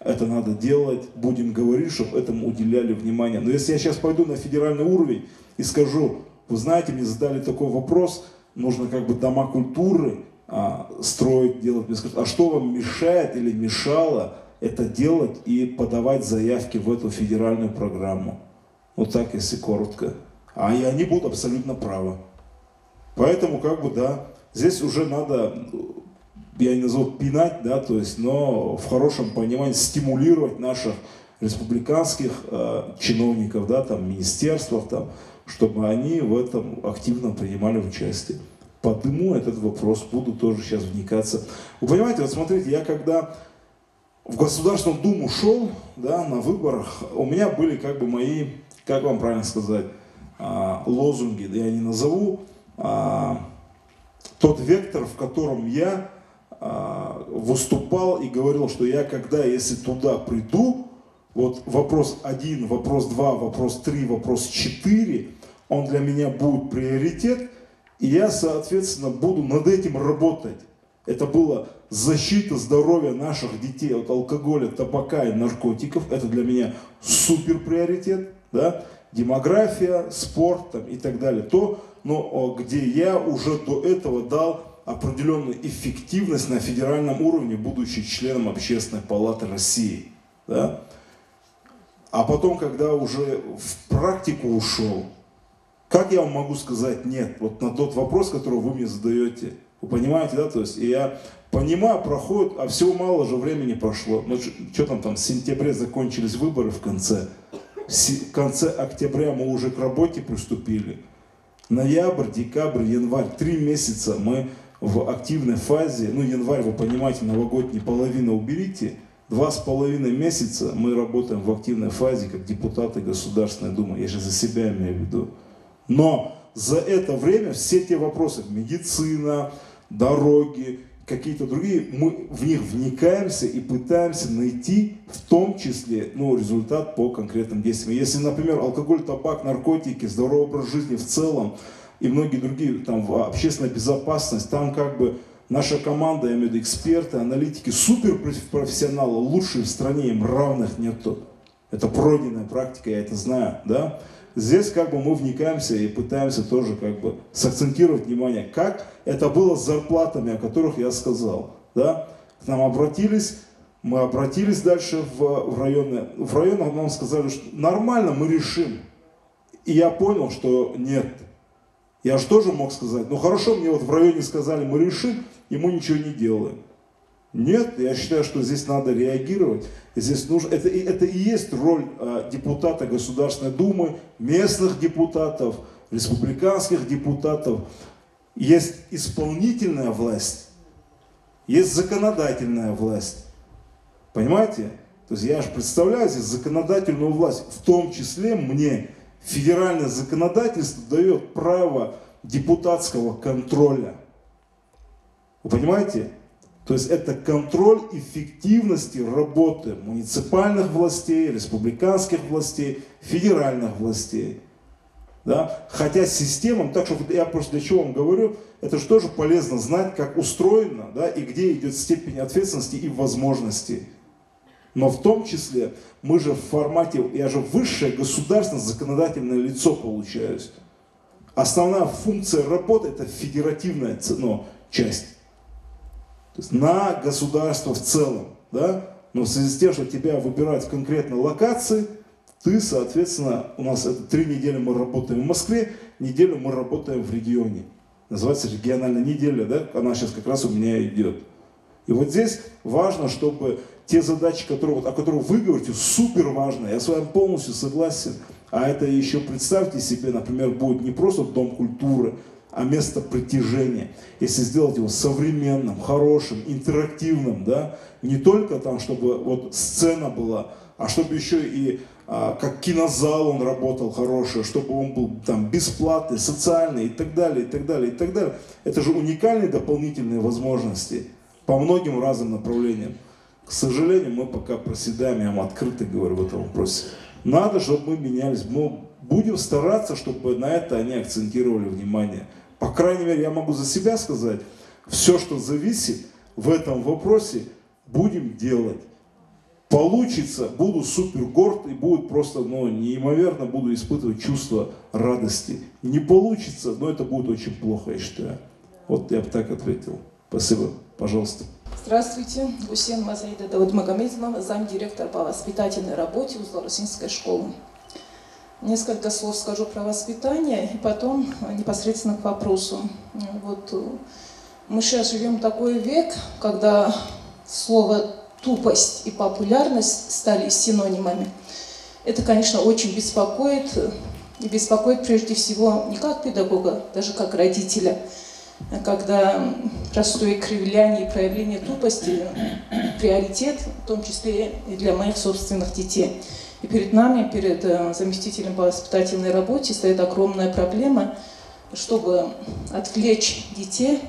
S2: Это надо делать, будем говорить, чтобы этому уделяли внимание. Но если я сейчас пойду на федеральный уровень и скажу, вы знаете, мне задали такой вопрос, нужно как бы дома культуры строить, делать. Мне скажут, а что вам мешает или мешало это делать и подавать заявки в эту федеральную программу? Вот так, если коротко. А и они будут абсолютно правы. Поэтому как бы, да, здесь уже надо... Я не назову пинать, да, то есть, но в хорошем понимании стимулировать наших республиканских чиновников, да, там, министерствах, там, чтобы они в этом активно принимали участие. Подниму этот вопрос, буду тоже сейчас вникаться. Вы понимаете, вот смотрите, я когда в Государственную Думу шел, да, на выборах, у меня были как бы мои, как вам правильно сказать, лозунги, да, я не назову, тот вектор, в котором я выступал и говорил, что я когда, если туда приду, вот вопрос 1, вопрос 2, вопрос 3, вопрос 4, он для меня будет приоритет, и я, соответственно, буду над этим работать. Это была защита здоровья наших детей от алкоголя, табака и наркотиков. Это для меня супер приоритет, да? Демография, спорт там, и так далее. То, но где я уже до этого дал определенную эффективность на федеральном уровне, будучи членом Общественной палаты России. Да? А потом, когда уже в практику ушел, как я вам могу сказать нет? Вот на тот вопрос, который вы мне задаете. Вы понимаете, да? То есть я понимаю, проходит, а всего мало же времени прошло. Ну, что там, в сентябре закончились выборы в конце октября мы уже к работе приступили. Ноябрь, декабрь, январь, 3 месяца мы в активной фазе, ну январь, вы понимаете, новогодняя половина уберите, 2,5 месяца мы работаем в активной фазе, как депутаты Государственной Думы, я же за себя имею в виду. Но за это время все те вопросы, медицина, дороги, какие-то другие, мы в них вникаемся и пытаемся найти в том числе результат по конкретным действиям. Если, например, алкоголь, табак, наркотики, здоровый образ жизни в целом и многие другие, там, общественная безопасность, там как бы наша команда, я имею в виду эксперты, аналитики, суперпрофессионалы, лучшие в стране, им равных нету. Это пройденная практика, я это знаю, да? Здесь как бы мы вникаемся и пытаемся тоже как бы сакцентировать внимание, как это было с зарплатами, о которых я сказал. Да? К нам обратились, мы обратились дальше в районы. В районах нам сказали, что нормально, мы решим. И я понял, что нет. Я же тоже мог сказать, ну хорошо, мне вот в районе сказали, мы решим, и мы ничего не делаем. Нет, я считаю, что здесь надо реагировать. Здесь нужно, это и есть роль депутата Государственной Думы, местных депутатов, республиканских депутатов. Есть исполнительная власть, есть законодательная власть. Понимаете? То есть я же представляю здесь законодательную власть. В том числе мне федеральное законодательство дает право депутатского контроля. Вы понимаете? То есть это контроль эффективности работы муниципальных властей, республиканских властей, федеральных властей. Да? Хотя системам, так что я просто для чего вам говорю, это же тоже полезно знать, как устроено, да, и где идет степень ответственности и возможностей. Но в том числе мы же в формате, я же высшее государственное законодательное лицо получаюсь. Основная функция работы это федеративная часть. есть на государство в целом, да? Но в связи с тем, что тебя выбирают в конкретной локации, ты, соответственно, у нас это 3 недели мы работаем в Москве, неделю мы работаем в регионе. Называется региональная неделя, да? Она сейчас как раз у меня идет. И вот здесь важно, чтобы те задачи, о которых вы говорите, супер важно, я с вами полностью согласен. А это еще представьте себе, например, будет не просто дом культуры, а место притяжения. Если сделать его современным, хорошим, интерактивным, да, не только там, чтобы вот сцена была, а чтобы еще и как кинозал он работал хороший, чтобы он был там бесплатный, социальный и так далее, и так далее, и так далее. Это же уникальные дополнительные возможности по многим разным направлениям. К сожалению, мы пока проседаем, я вам открыто говорю в этом вопросе. Надо, чтобы мы менялись. Мы будем стараться, чтобы на это они акцентировали внимание. По крайней мере, я могу за себя сказать, все, что зависит в этом вопросе, будем делать. Получится, буду супер горд и будет просто, неимоверно буду испытывать чувство радости. Не получится, но это будет очень плохо, я считаю. Вот я бы так ответил. Спасибо. Пожалуйста.
S5: Здравствуйте. Гусейн Мазаида Давудмагомедовна, замдиректор по воспитательной работе Узло-Русинской школы. Несколько слов скажу про воспитание и потом непосредственно к вопросу. Вот мы сейчас живем такой век, когда слово тупость и популярность стали синонимами. Это, конечно, очень беспокоит. И беспокоит прежде всего не как педагога, даже как родителя. Когда простое кривляние и проявление тупости приоритет, в том числе и для моих собственных детей. И перед нами, перед заместителем по воспитательной работе, стоит огромная проблема, чтобы отвлечь детей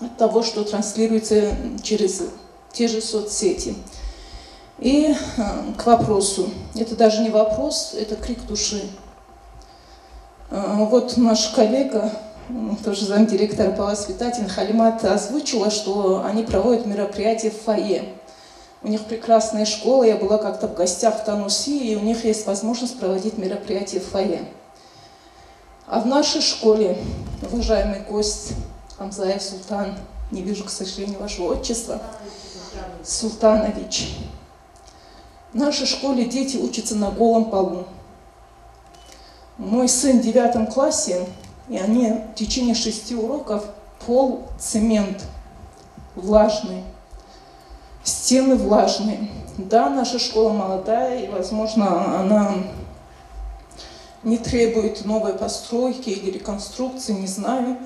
S5: от того, что транслируется через те же соцсети. И к вопросу. Это даже не вопрос, это крик души. Вот наш коллега, тоже замдиректора по воспитательной, Халимат, озвучила, что они проводят мероприятия в фойе. У них прекрасная школа, я была как-то в гостях в Тануси, и у них есть возможность проводить мероприятия в фойе. А в нашей школе, уважаемый гость Хамзаев Султан, не вижу, к сожалению, вашего отчества, Султанович, в нашей школе дети учатся на голом полу. Мой сын в 9 классе, и они в течение 6 уроков пол цемент влажный, стены влажные. Да, наша школа молодая, и, возможно, она не требует новой постройки или реконструкции, не знаю.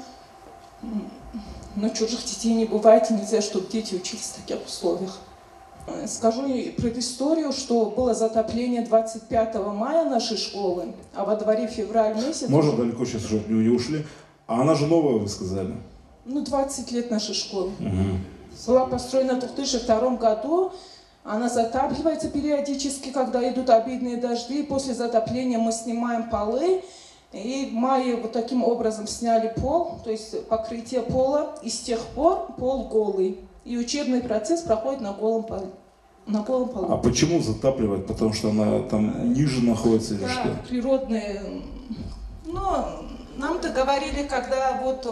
S5: Но чужих детей не бывает, и нельзя, чтобы дети учились в таких условиях. Скажу предысторию, что было затопление 25 мая нашей школы, а во дворе февраль месяц...
S2: Можно далеко сейчас, чтобы не ушли? А она же новая, вы сказали?
S5: 20 лет нашей школы. Была построена в 2002 году. Она затапливается периодически, когда идут обильные дожди. И после затопления мы снимаем полы. И в мае вот таким образом сняли пол, то есть покрытие пола. И с тех пор пол голый. И учебный процесс проходит на голом полу.
S2: А почему затапливать? Потому что она там ниже находится или что?
S5: Природные. Но нам-то говорили, когда вот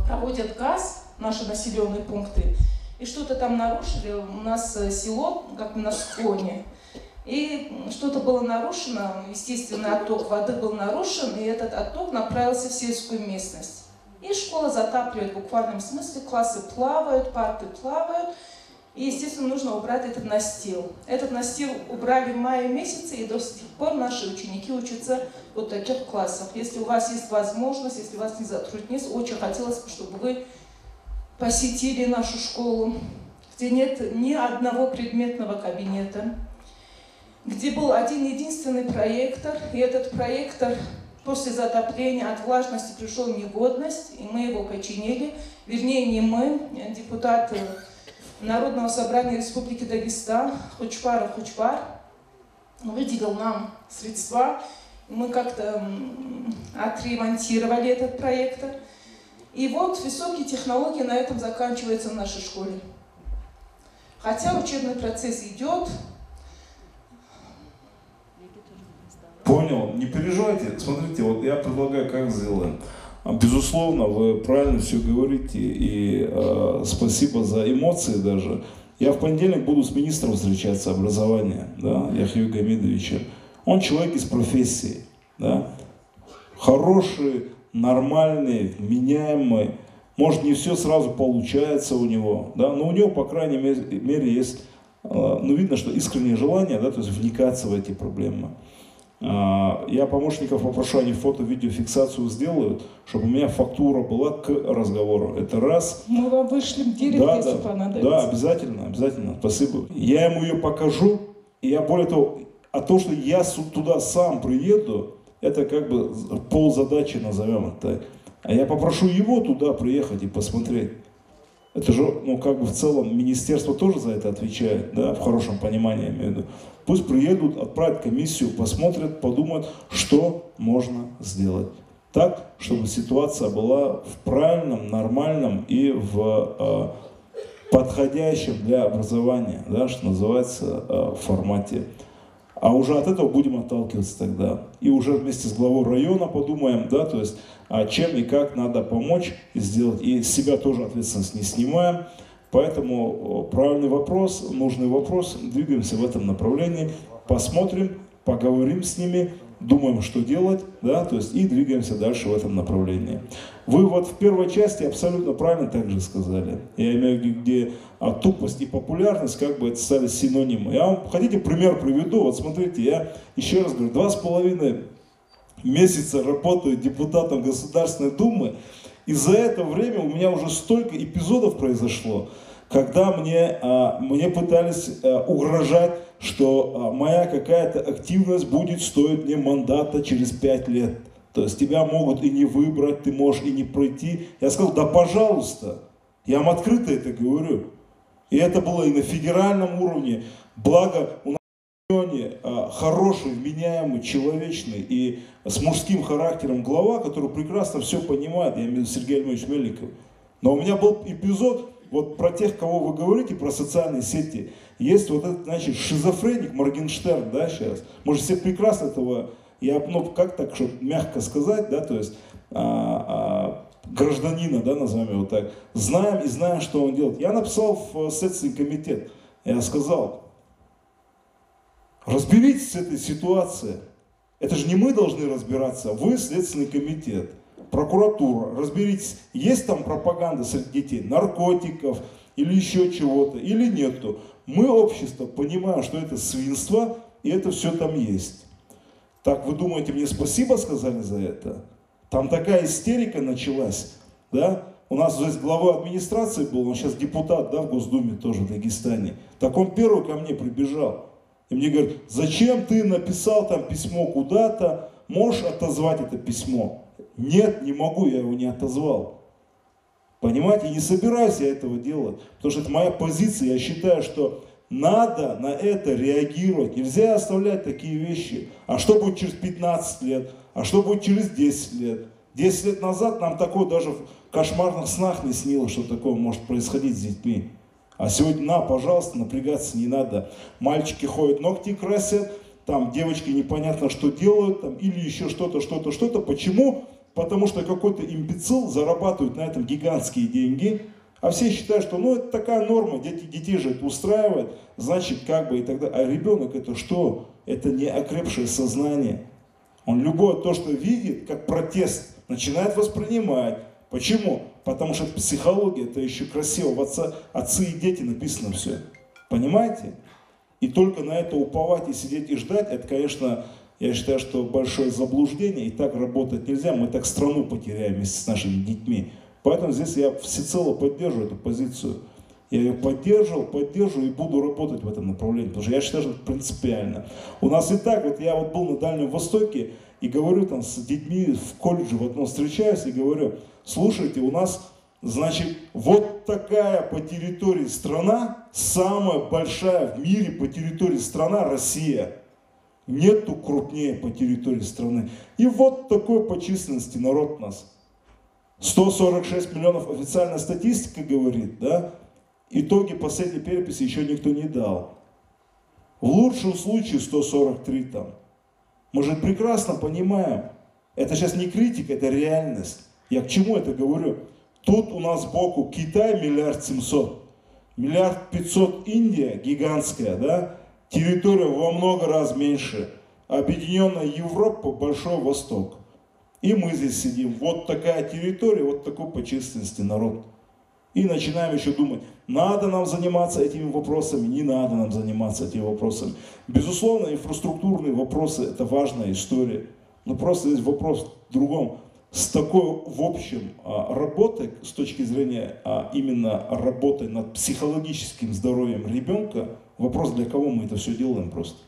S5: проводят газ, наши населенные пункты, и что-то там нарушили, у нас село как на склоне, и что-то было нарушено, естественный отток воды был нарушен, и этот отток направился в сельскую местность. И школа затапливает в буквальном смысле, классы плавают, парты плавают, и, естественно, нужно убрать этот настил. Этот настил убрали в мае месяце, и до сих пор наши ученики учатся в вот таких классах. Если у вас есть возможность, если вас не затруднит, очень хотелось бы, чтобы вы посетили нашу школу, где нет ни одного предметного кабинета, где был один единственный проектор, и этот проектор после затопления от влажности пришел в негодность, и мы его починили. Вернее, не мы, депутат Народного собрания Республики Дагестан Хучпаров Хучпар выделил нам средства. Мы как-то отремонтировали этот проектор. И вот высокие технологии на этом заканчиваются в нашей школе. Хотя учебный процесс идет.
S2: Понял, не переживайте. Смотрите, вот я предлагаю, как сделаем. Безусловно, вы правильно все говорите, и спасибо за эмоции даже. Я в понедельник буду с министром встречаться образования, да, Яхью Гамидовичем. Он человек из профессии, да, хороший, нормальный, меняемый. Может, не все сразу получается у него, да, но у него, по крайней мере, есть, ну, видно, что искреннее желание, да, то есть вникаться в эти проблемы. Я помощников попрошу, они фото-видеофиксацию сделают, чтобы у меня фактура была к разговору. Это раз.
S5: Мы вам вышлем директ,
S2: Да,
S5: если
S2: да,
S5: понадобится.
S2: да, обязательно, обязательно, спасибо. Я ему ее покажу, и я более того, а то, что я туда сам приеду, это как бы ползадачи, назовем это так. А я попрошу его туда приехать и посмотреть. Это же, ну, как бы в целом министерство тоже за это отвечает, да, в хорошем понимании, я имею в виду. Пусть приедут, отправят комиссию, посмотрят, подумают, что можно сделать. Так, чтобы ситуация была в правильном, нормальном и в подходящем для образования, да, что называется, формате. А уже от этого будем отталкиваться тогда. И уже вместе с главой района подумаем, да, то есть, чем и как надо помочь и сделать. И с себя тоже ответственность не снимаем. Поэтому правильный вопрос, нужный вопрос, двигаемся в этом направлении, посмотрим, поговорим с ними, думаем, что делать, да, то есть и двигаемся дальше в этом направлении. Вы вот в первой части абсолютно правильно также сказали. Я имею в виду, где тупость и популярность как бы это стали синонимы. Я вам, хотите, пример приведу? Вот смотрите, я еще раз говорю, 2,5 месяца работаю депутатом Государственной Думы, и за это время у меня уже столько эпизодов произошло, когда мне пытались угрожать, что моя какая-то активность будет стоить мне мандата через 5 лет. То есть тебя могут и не выбрать, ты можешь и не пройти. Я сказал, да пожалуйста, я вам открыто это говорю. И это было и на федеральном уровне. Благо у нас в районе хороший, вменяемый, человечный и с мужским характером глава, который прекрасно все понимает, я имею в виду Сергей Альмович Мельников. Но у меня был эпизод, вот про тех, кого вы говорите, про социальные сети. Есть вот этот, значит, шизофреник Моргенштерн, да, сейчас. Мы же все прекрасно этого, ну, как так, чтобы мягко сказать, да, то есть гражданина, да, назовем его так, знаем и знаем, что он делает. Я написал в Следственный комитет, я сказал, разберитесь с этой ситуацией. Это же не мы должны разбираться, вы Следственный комитет, прокуратура, разберитесь, есть там пропаганда среди детей, наркотиков или еще чего-то, или нету. Мы, общество, понимаем, что это свинство, и это все там есть. Так, вы думаете, мне спасибо сказали за это? Там такая истерика началась, да? У нас здесь глава администрации был, он сейчас депутат, да, в Госдуме тоже в Дагестане. Так он первый ко мне прибежал. И мне говорят, зачем ты написал там письмо куда-то, можешь отозвать это письмо? Нет, не могу, я его не отозвал. Понимаете, не собираюсь я этого делать, потому что это моя позиция, я считаю, что надо на это реагировать, нельзя оставлять такие вещи. А что будет через 15 лет? А что будет через 10 лет? 10 лет назад нам такое даже в кошмарных снах не снилось, что такое может происходить с детьми. А сегодня, пожалуйста, напрягаться не надо. Мальчики ходят, ногти красят, там девочки непонятно что делают, там, или еще что-то, что-то, что-то. Почему? Потому что какой-то имбецил зарабатывает на этом гигантские деньги, а все считают, что ну это такая норма, детей же это устраивает, значит как бы и так далее. А ребенок это что? Это не окрепшее сознание. Он любое то, что видит, как протест, начинает воспринимать. Почему? Потому что психология, это еще красиво, в отцы и дети написано все. Понимаете? И только на это уповать и сидеть и ждать, это, конечно, я считаю, что большое заблуждение, и так работать нельзя, мы так страну потеряем вместе с нашими детьми. Поэтому здесь я всецело поддерживаю эту позицию. Я ее поддерживаю и буду работать в этом направлении, потому что я считаю, что это принципиально. У нас и так, вот я вот был на Дальнем Востоке и говорю там с детьми в колледже в одном встречаюсь и говорю, слушайте, у нас, значит, вот такая по территории страна, самая большая в мире по территории страна Россия. Нету крупнее по территории страны. И вот такой по численности народ у нас. 146 миллионов официальная статистика говорит, да? Итоги последней переписи еще никто не дал. В лучшем случае 143 там. Мы же прекрасно понимаем, это сейчас не критика, это реальность. Я к чему это говорю? Тут у нас сбоку Китай 1 700 000 000, 1 500 000 Индия, гигантская, да? Территория во много раз меньше. Объединенная Европа, Большой Восток. И мы здесь сидим. Вот такая территория, вот такой по численности народ. И начинаем еще думать, надо нам заниматься этими вопросами, не надо нам заниматься этими вопросами. Безусловно, инфраструктурные вопросы – это важная история. Но просто здесь вопрос в другом. С такой, в общем, работой, с точки зрения именно работы над психологическим здоровьем ребенка, вопрос, для кого мы это все делаем просто.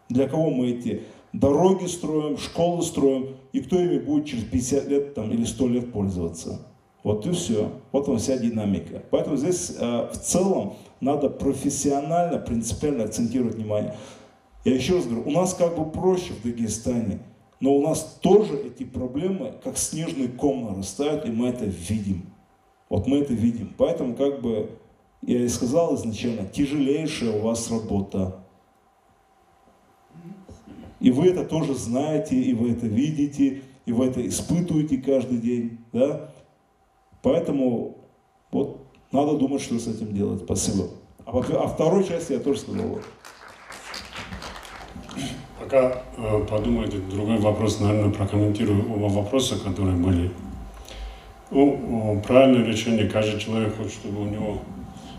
S2: Для кого мы эти дороги строим, школы строим, и кто ими будет через 50 лет там, или 100 лет пользоваться. Вот и все. Вот она вся динамика. Поэтому здесь в целом надо профессионально, принципиально акцентировать внимание. Я еще раз говорю, у нас как бы проще в Дагестане, но у нас тоже эти проблемы как снежный ком нарастают, и мы это видим. Вот мы это видим. Поэтому как бы я и сказал изначально, тяжелейшая у вас работа. И вы это тоже знаете, и вы это видите, и вы это испытываете каждый день. Да? Поэтому вот надо думать, что с этим делать. Спасибо. А второй части я тоже сказал.
S1: Пока подумайте, другой вопрос, наверное, прокомментирую оба вопроса, которые были. Ну, правильное решение, каждый человек хочет, чтобы у него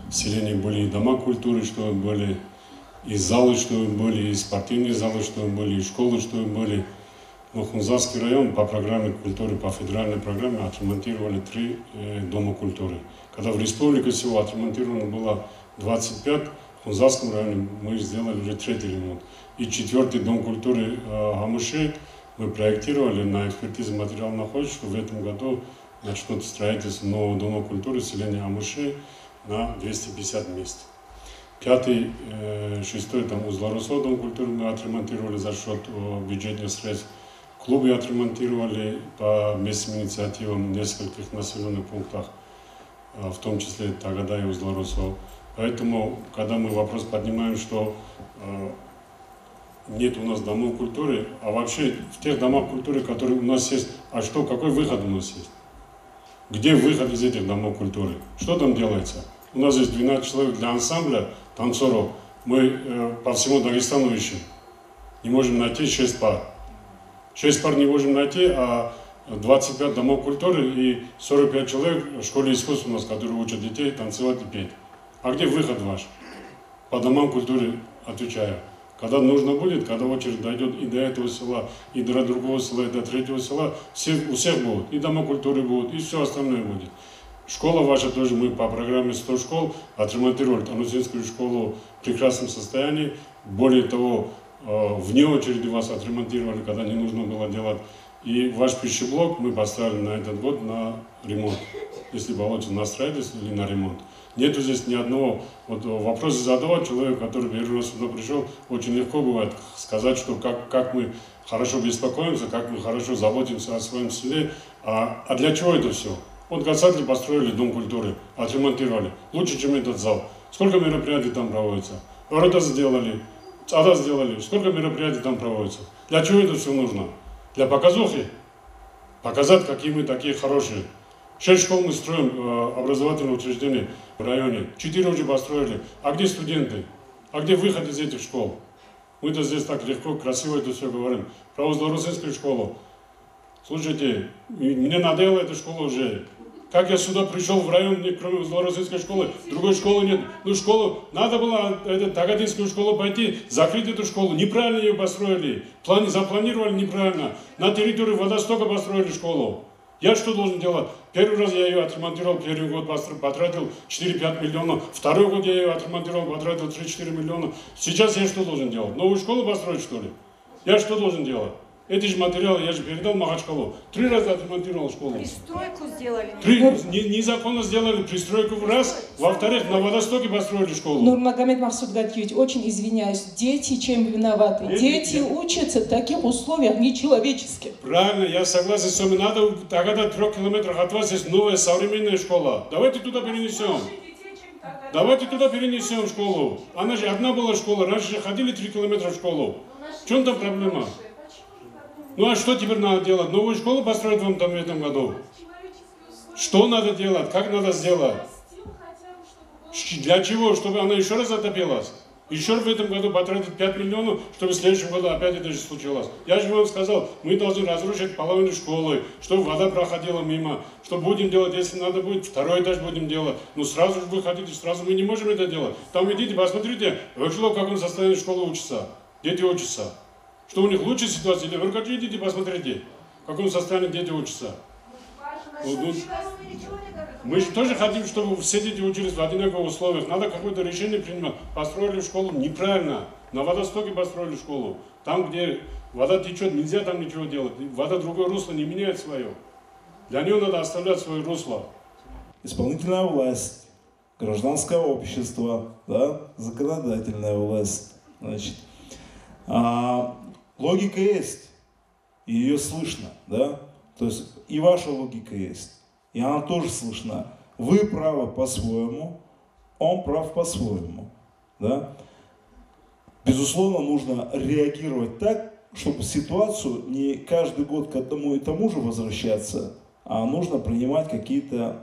S1: в селении были и дома культуры, чтобы были и залы, чтобы были, и спортивные залы, чтобы были, и школы, чтобы были. Но Хунзарский район по программе культуры, по федеральной программе отремонтировали 3 дома культуры. Когда в республике всего отремонтировано было 25, в Хунзарском районе мы сделали уже 3-й ремонт. И 4-й дом культуры Амуши мы проектировали, на экспертизе материал находится, что в этом году начнут строительство нового дома культуры селения Амуши на 250 мест. 5-й, 6-й там Узларусо дом культуры мы отремонтировали за счет бюджетных средств. Клубы отремонтировали по местным инициативам в нескольких населенных пунктах, в том числе Тагада и Узларусо. Поэтому, когда мы вопрос поднимаем, что нет у нас домов культуры, а вообще в тех домах культуры, которые у нас есть, а что, какой выход у нас есть? Где выход из этих домов культуры? Что там делается? У нас есть 12 человек для ансамбля танцоров. Мы по всему Дагестану ищем. Не можем найти 6 пар. 6 пар не можем найти, а 25 домов культуры и 45 человек в школе искусств у нас, которые учат детей танцевать и петь. А где выход ваш? По домам культуры отвечаю. Когда нужно будет, когда очередь дойдет и до этого села, и до другого села, и до 3-го села, у всех будут. И дома культуры будут, и все остальное будет. Школа ваша тоже, мы по программе 100 школ отремонтировали Анусинскую школу в прекрасном состоянии. Более того, вне очереди вас отремонтировали, когда не нужно было делать. И ваш пищеблок мы поставили на этот год на ремонт. Если получится на строительство или на ремонт. Нету здесь ни одного. Вот вопросы задавать человеку, который первый раз сюда пришел, очень легко бывает сказать, что как мы хорошо беспокоимся, как мы хорошо заботимся о своем селе. А для чего это все? Вот гасатели построили дом культуры, отремонтировали. Лучше, чем этот зал. Сколько мероприятий там проводится? Ворота сделали, ада сделали. Сколько мероприятий там проводится? Для чего это все нужно? Для показухи? Показать, какие мы такие хорошие. 6 школ мы строим, образовательные учреждения в районе. 4 уже построили. А где студенты? А где выход из этих школ? Мы-то здесь так легко, красиво это все говорим. Про Узларусинскую школу. Слушайте, мне надоела эта школа уже. Как я сюда пришел в район, мне кроме Узларусинской школы, другой школы нет. Ну школу, надо было Тагадинскую школу пойти, закрыть эту школу. Неправильно ее построили. Запланировали неправильно. На территории водостока построили школу. Я что должен делать? Первый раз я ее отремонтировал, первый год потратил 4-5 миллионов. Второй год я ее отремонтировал, потратил 3-4 миллиона. Сейчас я что должен делать? Новую школу построить, что ли? Я что должен делать? Эти же материалы я же передал Махачкалу. 3 раза отремонтировал школу.
S6: Пристройку сделали.
S1: Незаконно сделали пристройку в раз. Во-вторых, на водостоке построили школу.
S5: Нурмагомед Махсудгатьевич, очень извиняюсь. Дети чем виноваты? Дети учатся в таких условиях нечеловеческих.
S1: Правильно, я согласен с вами. Надо тогда 3 километрах от вас есть новая современная школа. Давайте туда перенесем. Давайте туда перенесем школу. Она же одна была школа. Раньше же ходили 3 километра в школу. В чем там проблема? Ну а что теперь надо делать? Новую школу построить вам там в этом году? Что надо делать, как надо сделать? Для чего? Чтобы она еще раз затопилась? Еще в этом году потратить 5 миллионов, чтобы в следующем году опять это же случилось. Я же вам сказал, мы должны разрушить половину школы, чтобы вода проходила мимо, что будем делать, если надо будет, второй этаж будем делать. Ну сразу же вы хотите, сразу мы не можем это делать. Там идите, посмотрите, в каком состоянии школа учится, дети учатся. Что у них лучшая ситуация, или вы идите, посмотрите, в каком состоянии дети учатся. Мы же тоже хотим, чтобы все дети учились в одинаковых условиях. Надо какое-то решение принимать. Построили школу неправильно. На водостоке построили школу. Там, где вода течет, нельзя там ничего делать. Вода другое русло не меняет свое. Для нее надо оставлять свое русло.
S2: Исполнительная власть, гражданское общество, да, законодательная власть. Значит, логика есть, и ее слышно, да. То есть и ваша логика есть, и она тоже слышна. Вы правы по-своему, он прав по-своему. Да? Безусловно, нужно реагировать так, чтобы ситуацию не каждый год к одному и тому же возвращаться, а нужно принимать какие-то,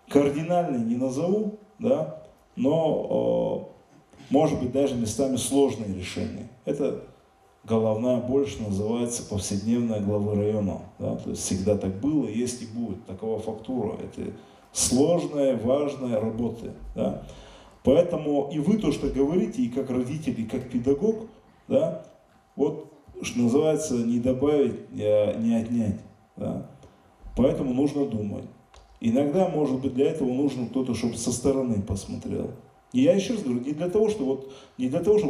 S2: кардинальные не назову, да, но, может быть, даже местами сложные решения. Это головная боль, что называется, повседневная главы района. Да? То есть всегда так было, есть и будет. Такова фактура. Это сложная, важная работа. Да? Поэтому и вы то, что говорите, и как родитель, и как педагог, да, вот, что называется, не добавить, не отнять. Да? Поэтому нужно думать. Иногда, может быть, для этого нужно кто-то, чтобы со стороны посмотрел. И я еще раз говорю, не для того, чтобы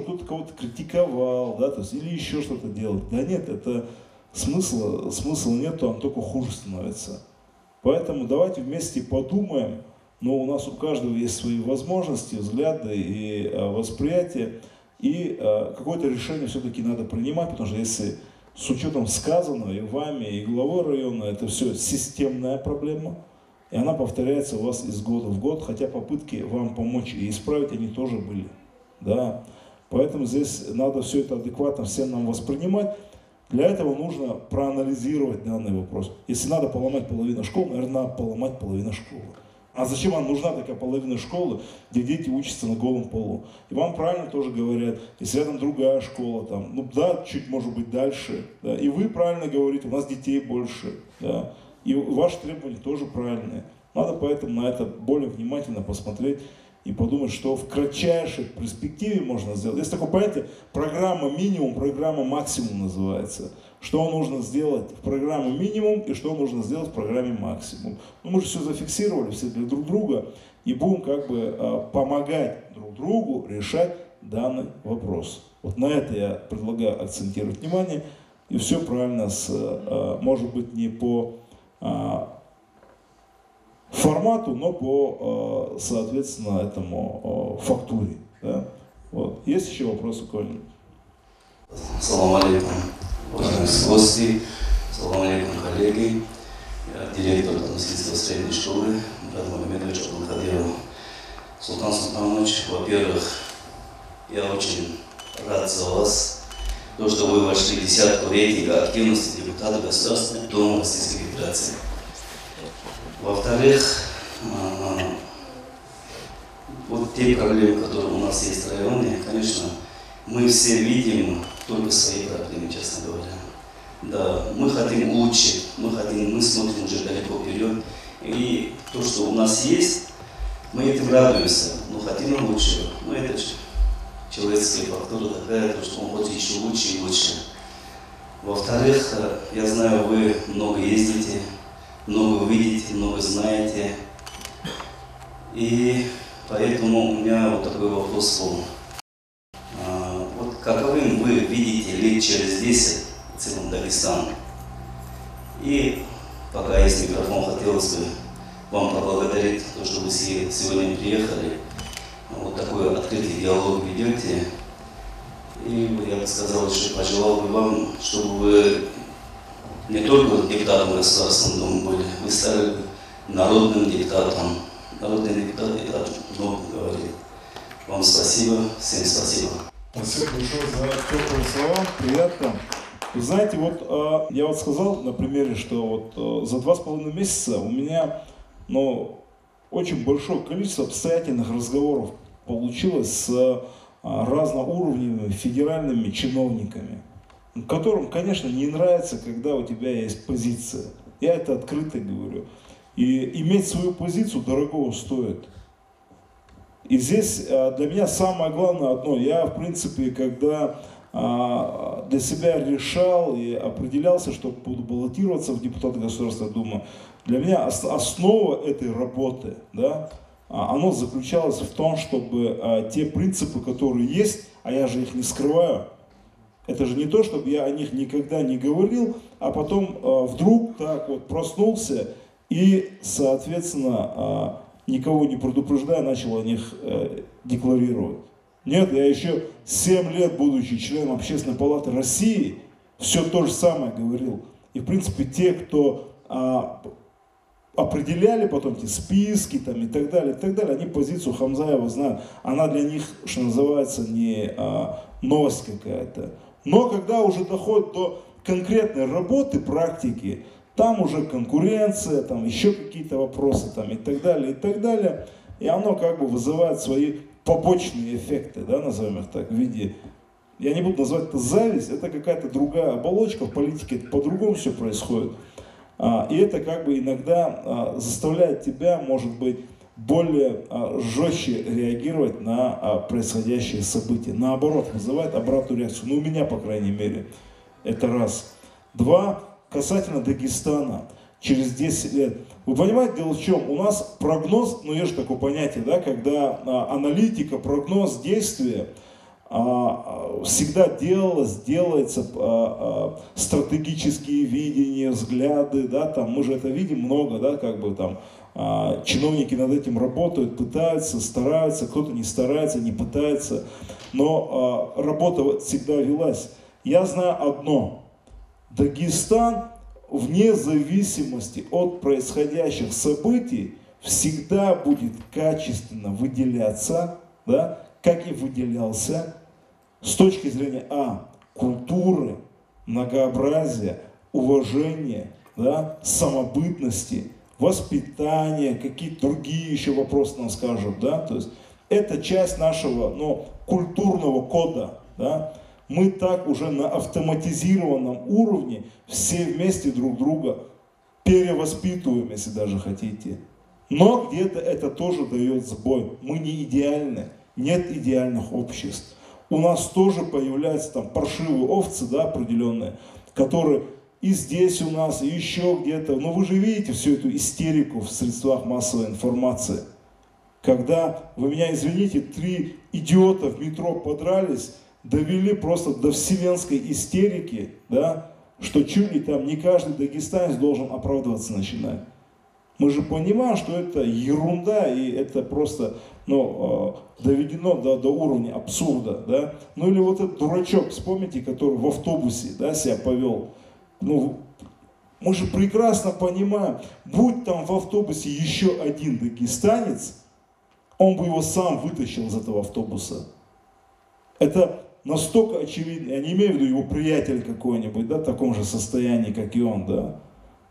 S2: кто-то кого-то критиковал, да, то есть, или еще что-то делать. Да нет, это смысла нет, там только хуже становится. Поэтому давайте вместе подумаем, но у нас у каждого есть свои возможности, взгляды и восприятия, и какое-то решение все-таки надо принимать, потому что если с учетом сказанного и вами, и главой района, это все системная проблема, и она повторяется у вас из года в год, хотя попытки вам помочь и исправить они тоже были. Да? Поэтому здесь надо все это адекватно всем нам воспринимать. Для этого нужно проанализировать данный вопрос. Если надо поломать половину школы, наверное, надо поломать половину школы. А зачем вам нужна такая половина школы, где дети учатся на голом полу? И вам правильно тоже говорят, если рядом другая школа, там, чуть может быть дальше. Да? И вы правильно говорите, у нас детей больше. Да? И ваши требования тоже правильные. Надо поэтому на это более внимательно посмотреть и подумать, что в кратчайшей перспективе можно сделать. Есть такое понятие программа минимум, программа максимум называется. Что нужно сделать в программе минимум и что нужно сделать в программе максимум. Мы же все зафиксировали, все для друг друга, и будем помогать друг другу решать данный вопрос. Вот на это я предлагаю акцентировать внимание. И все правильно, может быть, не по формату, но по, соответственно, этому фактуре. Да? Вот. Есть еще вопросы, Коля?
S6: Салам алейкум, уважаемые гости, салам алейкум, коллеги. Я директор Танусильской средней школы Мурат Магомедович Абдулкадиров. Султан Султанович, во-первых, я очень рад за вас, то, что вы вошли в десятку рейтинга активности депутата Государственной Думы Российской Федерации. Во-вторых, вот те проблемы, которые у нас есть в районе, конечно, мы все видим только свои проблемы, честно говоря. Да, мы хотим лучше, мы смотрим уже далеко вперед. И то, что у нас есть, мы этим радуемся, но хотим лучше. Но это человеческая фактура такая, то, что он хочет еще лучше и лучше. Во-вторых, я знаю, вы много ездите, много увидите, много знаете. И поэтому у меня вот такой вопрос был. Вот каковым вы видите лет через 10 в целом Дагестан? И пока есть микрофон, хотелось бы вам поблагодарить, то, что вы сегодня приехали. Вот такой открытый диалог ведете. И я бы сказал, что пожелал бы вам, чтобы вы не только депутатом Государственного Дума были, вы стали народным депутатом. Народный депутат это много говорит. Вам спасибо, всем спасибо.
S2: Спасибо большое за теплые слова, приятно. Вы знаете, вот я вот сказал на примере, что вот за 2,5 месяца у меня, ну, очень большое количество обстоятельных разговоров получилось с разноуровневыми федеральными чиновниками, которым, конечно, не нравится, когда у тебя есть позиция. Я это открыто говорю. И иметь свою позицию дорогого стоит. И здесь для меня самое главное одно. Я, в принципе, когда для себя решал и определялся, что буду баллотироваться в депутаты Государственной Думы, для меня основа этой работы, да, оно заключалось в том, чтобы те принципы, которые есть, а я же их не скрываю, это же не то, чтобы я о них никогда не говорил, а потом вдруг так вот проснулся и, соответственно, никого не предупреждая, начал о них декларировать. Нет, я еще 7 лет, будучи членом Общественной палаты России, все то же самое говорил. И, в принципе, те, кто определяли потом эти списки там, и так далее, они позицию Хамзаева знают. Она для них, что называется, не новость какая-то. Но когда уже доходит до конкретной работы, практики, там уже конкуренция, там еще какие-то вопросы там, и так далее, и оно как бы вызывает свои побочные эффекты, да, назовем их так, в виде, я не буду называть это зависть, это какая-то другая оболочка, в политике это по-другому все происходит. И это как бы иногда заставляет тебя, может быть, более жестче реагировать на происходящие события. Наоборот, вызывает обратную реакцию. Ну, у меня, по крайней мере. Это раз. 2. Касательно Дагестана. Через 10 лет. Вы понимаете, дело в чем? У нас прогноз, ну, есть же такое понятие, да, когда аналитика, прогноз действия всегда делается стратегические видения, взгляды, да, там, мы же это видим много, да, как бы там чиновники над этим работают, пытаются, стараются, кто-то не старается, не пытается, но работа всегда велась. Я знаю одно: Дагестан, вне зависимости от происходящих событий, всегда будет качественно выделяться, да, как и выделялся, с точки зрения культуры, многообразия, уважения, да, самобытности, воспитания, какие-то другие еще вопросы нам скажут, да, то есть это часть нашего, ну, культурного кода, да. Мы так уже на автоматизированном уровне все вместе друг друга перевоспитываем, если даже хотите. Но где-то это тоже дает сбой. Мы не идеальны, нет идеальных обществ. У нас тоже появляются там паршивые овцы, да, определенные, которые и здесь у нас, и еще где-то. Но вы же видите всю эту истерику в средствах массовой информации. Когда, вы меня извините, 3 идиота в метро подрались, довели просто до вселенской истерики, да, что чуть ли там не каждый дагестанец должен оправдываться начинать. Мы же понимаем, что это ерунда, и это просто, ну, доведено до уровня абсурда, да. Ну или вот этот дурачок, вспомните, который в автобусе, да, себя повел. Ну, мы же прекрасно понимаем, будь там в автобусе еще один дагестанец, он бы его сам вытащил из этого автобуса. Это настолько очевидно, я не имею в виду его приятель какой-нибудь, да, в таком же состоянии, как и он, да,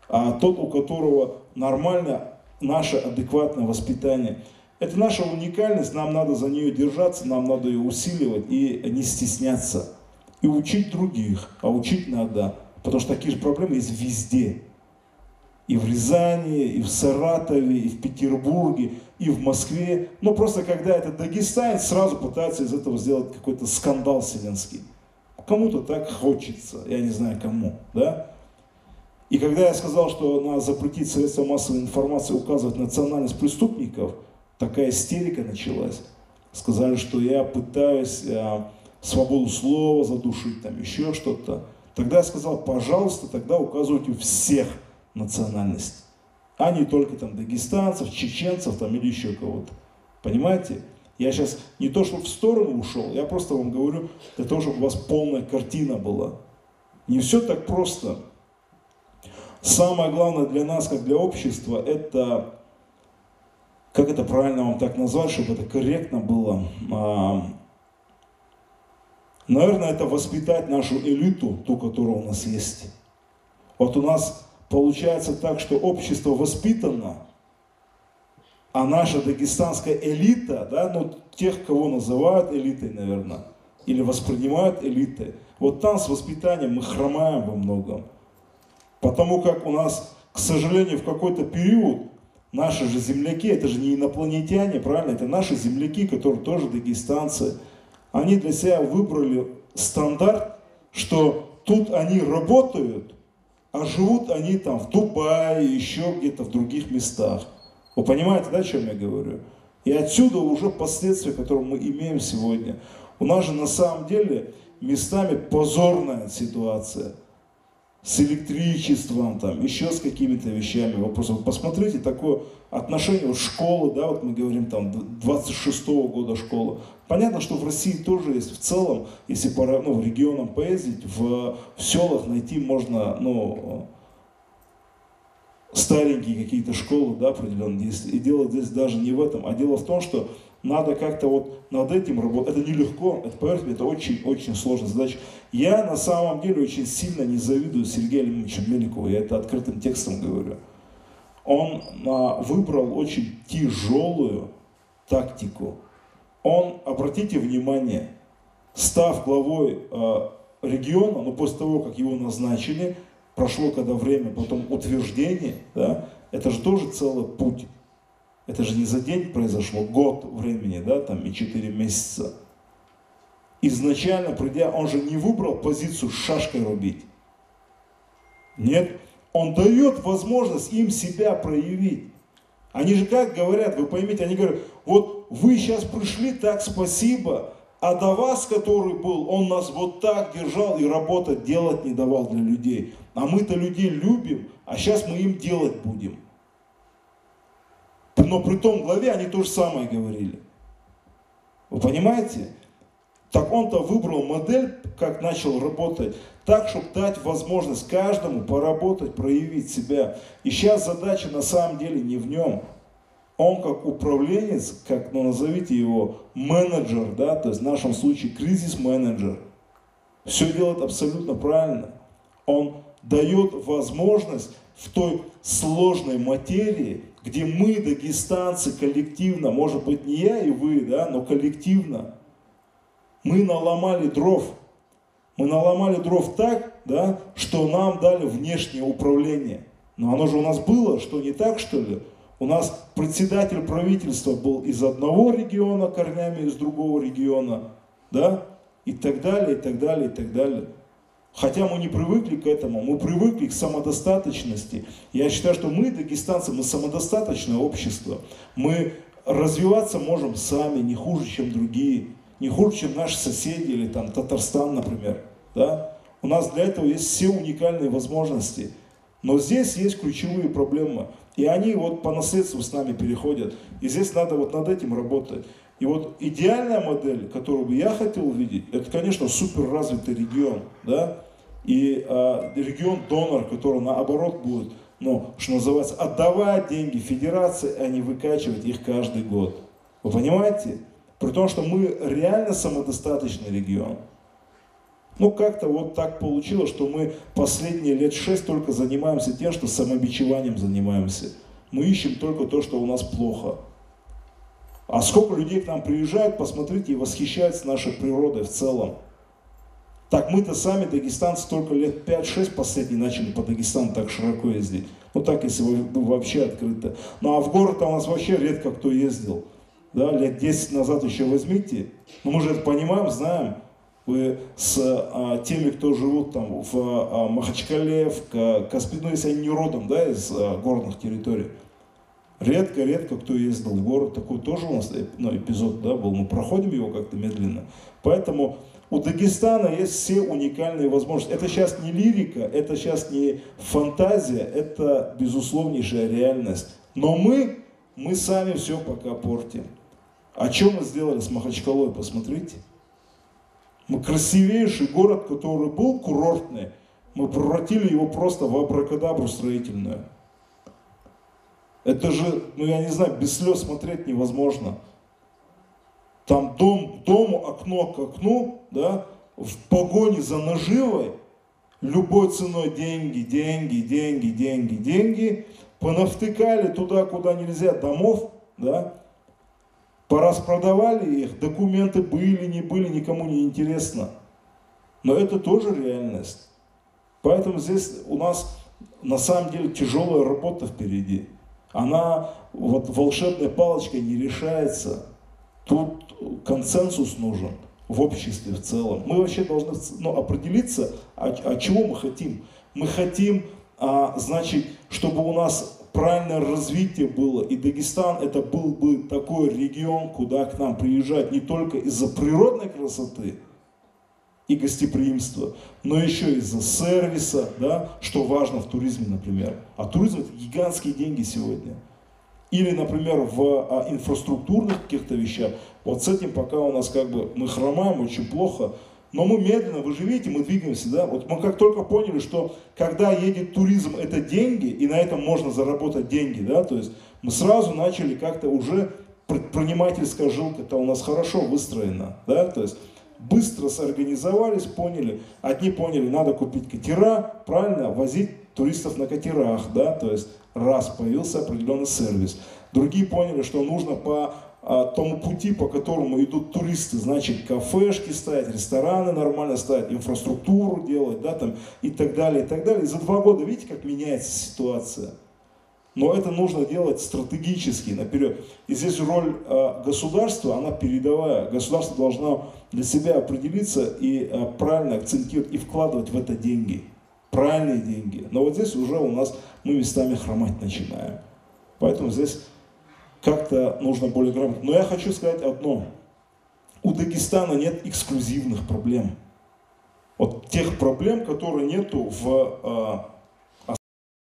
S2: а тот, у которого нормально наше адекватное воспитание. Это наша уникальность, нам надо за нее держаться, нам надо ее усиливать и не стесняться. И учить других, а учить надо, потому что такие же проблемы есть везде. И в Рязани, и в Саратове, и в Петербурге, и в Москве. Но просто когда это дагестанец, сразу пытается из этого сделать какой-то скандал вселенский. Кому-то так хочется, я не знаю кому, да? И когда я сказал, что надо запретить средства массовой информации указывать национальность преступников, такая истерика началась. Сказали, что я пытаюсь свободу слова задушить, там еще что-то. Тогда я сказал, пожалуйста, тогда указывайте всех национальностей, а не только там дагестанцев, чеченцев там или еще кого-то. Понимаете? Я сейчас не то, чтобы в сторону ушел, я просто вам говорю для того, чтобы у вас полная картина была. Не все так просто. Самое главное для нас, как для общества, это, как это правильно вам так назвать, чтобы это корректно было, Наверное, это воспитать нашу элиту, ту, которая у нас есть. Вот у нас получается так, что общество воспитано, а наша дагестанская элита, да, ну, тех, кого называют элитой, наверное, или воспринимают элитой, вот там с воспитанием мы хромаем во многом. Потому как у нас, к сожалению, в какой-то период наши же земляки, это же не инопланетяне, правильно, это наши земляки, которые тоже дагестанцы, они для себя выбрали стандарт, что тут они работают, а живут они там в Дубае, еще где-то в других местах. Вы понимаете, да, о чем я говорю? И отсюда уже последствия, которые мы имеем сегодня. У нас же на самом деле местами позорная ситуация. С электричеством, там, еще с какими-то вещами, вопросом. Посмотрите, такое отношение вот школы, да, вот мы говорим там 26-го года школа. Понятно, что в России тоже есть в целом, если по регионам поездить, в селах найти можно, ну, старенькие какие-то школы, да, определенные. И дело здесь даже не в этом, а дело в том, что надо как-то вот над этим работать. Это нелегко, это, поверьте мне, это очень-очень сложная задача. Я на самом деле очень сильно не завидую Сергею Леонидовичу Меликову, я это открытым текстом говорю. Он выбрал очень тяжелую тактику. Он, обратите внимание, став главой региона, но после того, как его назначили, прошло когда время, потом утверждение, да, это же тоже целый путь. Это же не за день произошло, год времени, да, там и 4 месяца. Изначально придя, он же не выбрал позицию с шашкой рубить. Нет, он дает возможность им себя проявить. Они же как говорят, вы поймите, они говорят, вот вы сейчас пришли, так спасибо, а до вас, который был, он нас вот так держал и работать, делать не давал для людей. А мы-то людей любим, а сейчас мы им делать будем. Но при том главе они то же самое говорили. Вы понимаете? Так он-то выбрал модель, как начал работать, так, чтобы дать возможность каждому поработать, проявить себя. И сейчас задача на самом деле не в нем. Он как управленец, как, ну, назовите его, менеджер, да, то есть в нашем случае кризис-менеджер, все делает абсолютно правильно. Он дает возможность в той сложной материи, где мы, дагестанцы, коллективно, может быть не я и вы, да, но коллективно, мы наломали дров. Мы наломали дров так, да, что нам дали внешнее управление. Но оно же у нас было, что не так, что ли? У нас председатель правительства был из одного региона, корнями из другого региона, да, и так далее, и так далее, и так далее. Хотя мы не привыкли к этому, мы привыкли к самодостаточности. Я считаю, что мы, дагестанцы, мы самодостаточное общество. Мы развиваться можем сами, не хуже, чем другие. Не хуже, чем наши соседи или там Татарстан, например. Да? У нас для этого есть все уникальные возможности. Но здесь есть ключевые проблемы. И они вот по наследству с нами переходят. И здесь надо вот над этим работать. И вот идеальная модель, которую бы я хотел увидеть, это, конечно, суперразвитый регион, да, и регион-донор, который наоборот будет, ну, что называется, отдавать деньги федерации, а не выкачивать их каждый год. Вы понимаете? При том, что мы реально самодостаточный регион. Ну, как-то вот так получилось, что мы последние лет 6 только занимаемся тем, что самобичеванием занимаемся. Мы ищем только то, что у нас плохо. А сколько людей к нам приезжают, посмотрите, и восхищаются нашей природой в целом. Так мы-то сами, дагестанцы, только лет 5-6 последние начали по Дагестану так широко ездить. Ну так, если вообще открыто. Ну а в город-то у нас вообще редко кто ездил. Да, лет 10 назад еще возьмите. Но мы же это понимаем, знаем. Вы с теми, кто живут там в Махачкале, в Каспии, ну если они не родом, да, из горных территорий. Редко кто ездил в город, такой тоже у нас эпизод, да, был, мы проходим его как-то медленно. Поэтому у Дагестана есть все уникальные возможности. Это сейчас не лирика, это сейчас не фантазия, это безусловнейшая реальность. Но мы сами все пока портим. А что мы сделали с Махачкалой, посмотрите. Мы красивейший город, который был курортный, мы превратили его просто в абракадабру строительную. Это же, ну я не знаю, без слез смотреть невозможно. Там дом к дому, окно к окну, да, в погоне за наживой, любой ценой деньги, деньги, деньги, деньги, деньги, понавтыкали туда, куда нельзя, домов, да, пораспродавали их, документы были, не были, никому не интересно. Но это тоже реальность. Поэтому здесь у нас на самом деле тяжелая работа впереди. Она вот волшебной палочкой не решается. Тут консенсус нужен в обществе в целом. Мы вообще должны определиться, чего мы хотим. Мы хотим, значит, чтобы у нас правильное развитие было. И Дагестан это был бы такой регион, куда к нам приезжать не только из-за природной красоты и гостеприимства, но еще из-за сервиса, да, что важно в туризме, например. А туризм это гигантские деньги сегодня. Или, например, в инфраструктурных каких-то вещах. Вот с этим пока у нас как бы мы хромаем очень плохо, но мы медленно, вы же видите, мы двигаемся, да? Вот мы как только поняли, что когда едет туризм, это деньги, и на этом можно заработать деньги, да, то есть мы сразу начали как-то уже, предпринимательская жилка-то у нас хорошо выстроена, да, то есть быстро сорганизовались, поняли, одни поняли, надо купить катера, правильно, возить туристов на катерах, да, то есть раз появился определенный сервис. Другие поняли, что нужно по тому пути, по которому идут туристы, значит, кафешки ставить, рестораны нормально ставить, инфраструктуру делать, да, там, и так далее, и так далее. И за 2 года, видите, как меняется ситуация. Но это нужно делать стратегически, наперед. И здесь роль государства, она передовая. Государство должно для себя определиться и правильно акцентировать, и вкладывать в это деньги. Правильные деньги. Но вот здесь уже у нас мы местами хромать начинаем. Поэтому здесь как-то нужно более грамотно. Но я хочу сказать одно. У Дагестана нет эксклюзивных проблем. Вот тех проблем, которые нету в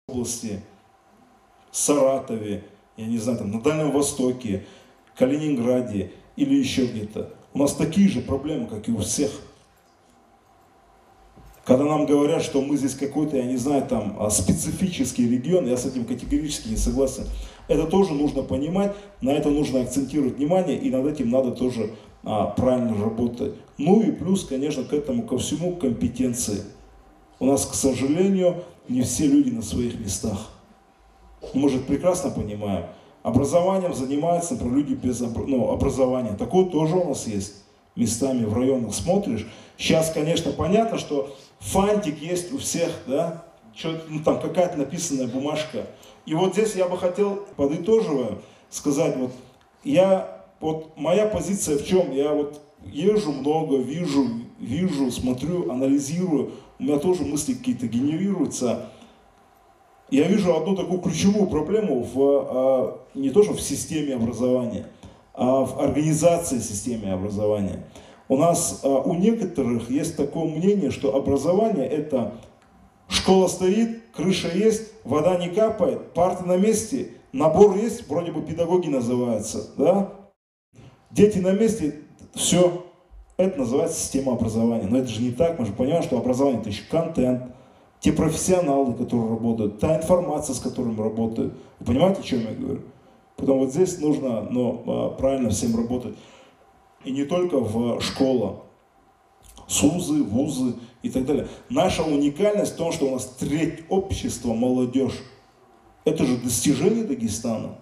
S2: области, Саратове, я не знаю, там, на Дальнем Востоке, Калининграде или еще где-то. У нас такие же проблемы, как и у всех. Когда нам говорят, что мы здесь какой-то, я не знаю, там, специфический регион, я с этим категорически не согласен. Это тоже нужно понимать, на это нужно акцентировать внимание, и над этим надо тоже правильно работать. Ну и плюс, конечно, к этому, ко всему, компетенции. У нас, к сожалению, не все люди на своих местах. Мы же это прекрасно понимаем. Образованием занимаются, например, люди без образования. Такое тоже у нас есть. Местами в районах смотришь. Сейчас, конечно, понятно, что фантик есть у всех, да? Там какая-то написанная бумажка. И вот здесь я бы хотел, подытоживая, сказать, вот моя позиция в чем? Я вот езжу много, вижу, смотрю, анализирую. У меня тоже мысли какие-то генерируются. Я вижу одну такую ключевую проблему не то что в системе образования, а в организации системы образования. У нас у некоторых есть такое мнение, что образование это школа стоит, крыша есть, вода не капает, парты на месте, набор есть, вроде бы педагоги называются, да? Дети на месте, все, это называется система образования. Но это же не так, мы же понимаем, что образование это еще контент. Те профессионалы, которые работают, та информация, с которой работают. Вы понимаете, о чем я говорю? Поэтому вот здесь нужно правильно всем работать. И не только в школах, СУЗы, вузы и так далее. Наша уникальность в том, что у нас треть общества молодежь. Это же достижение Дагестана.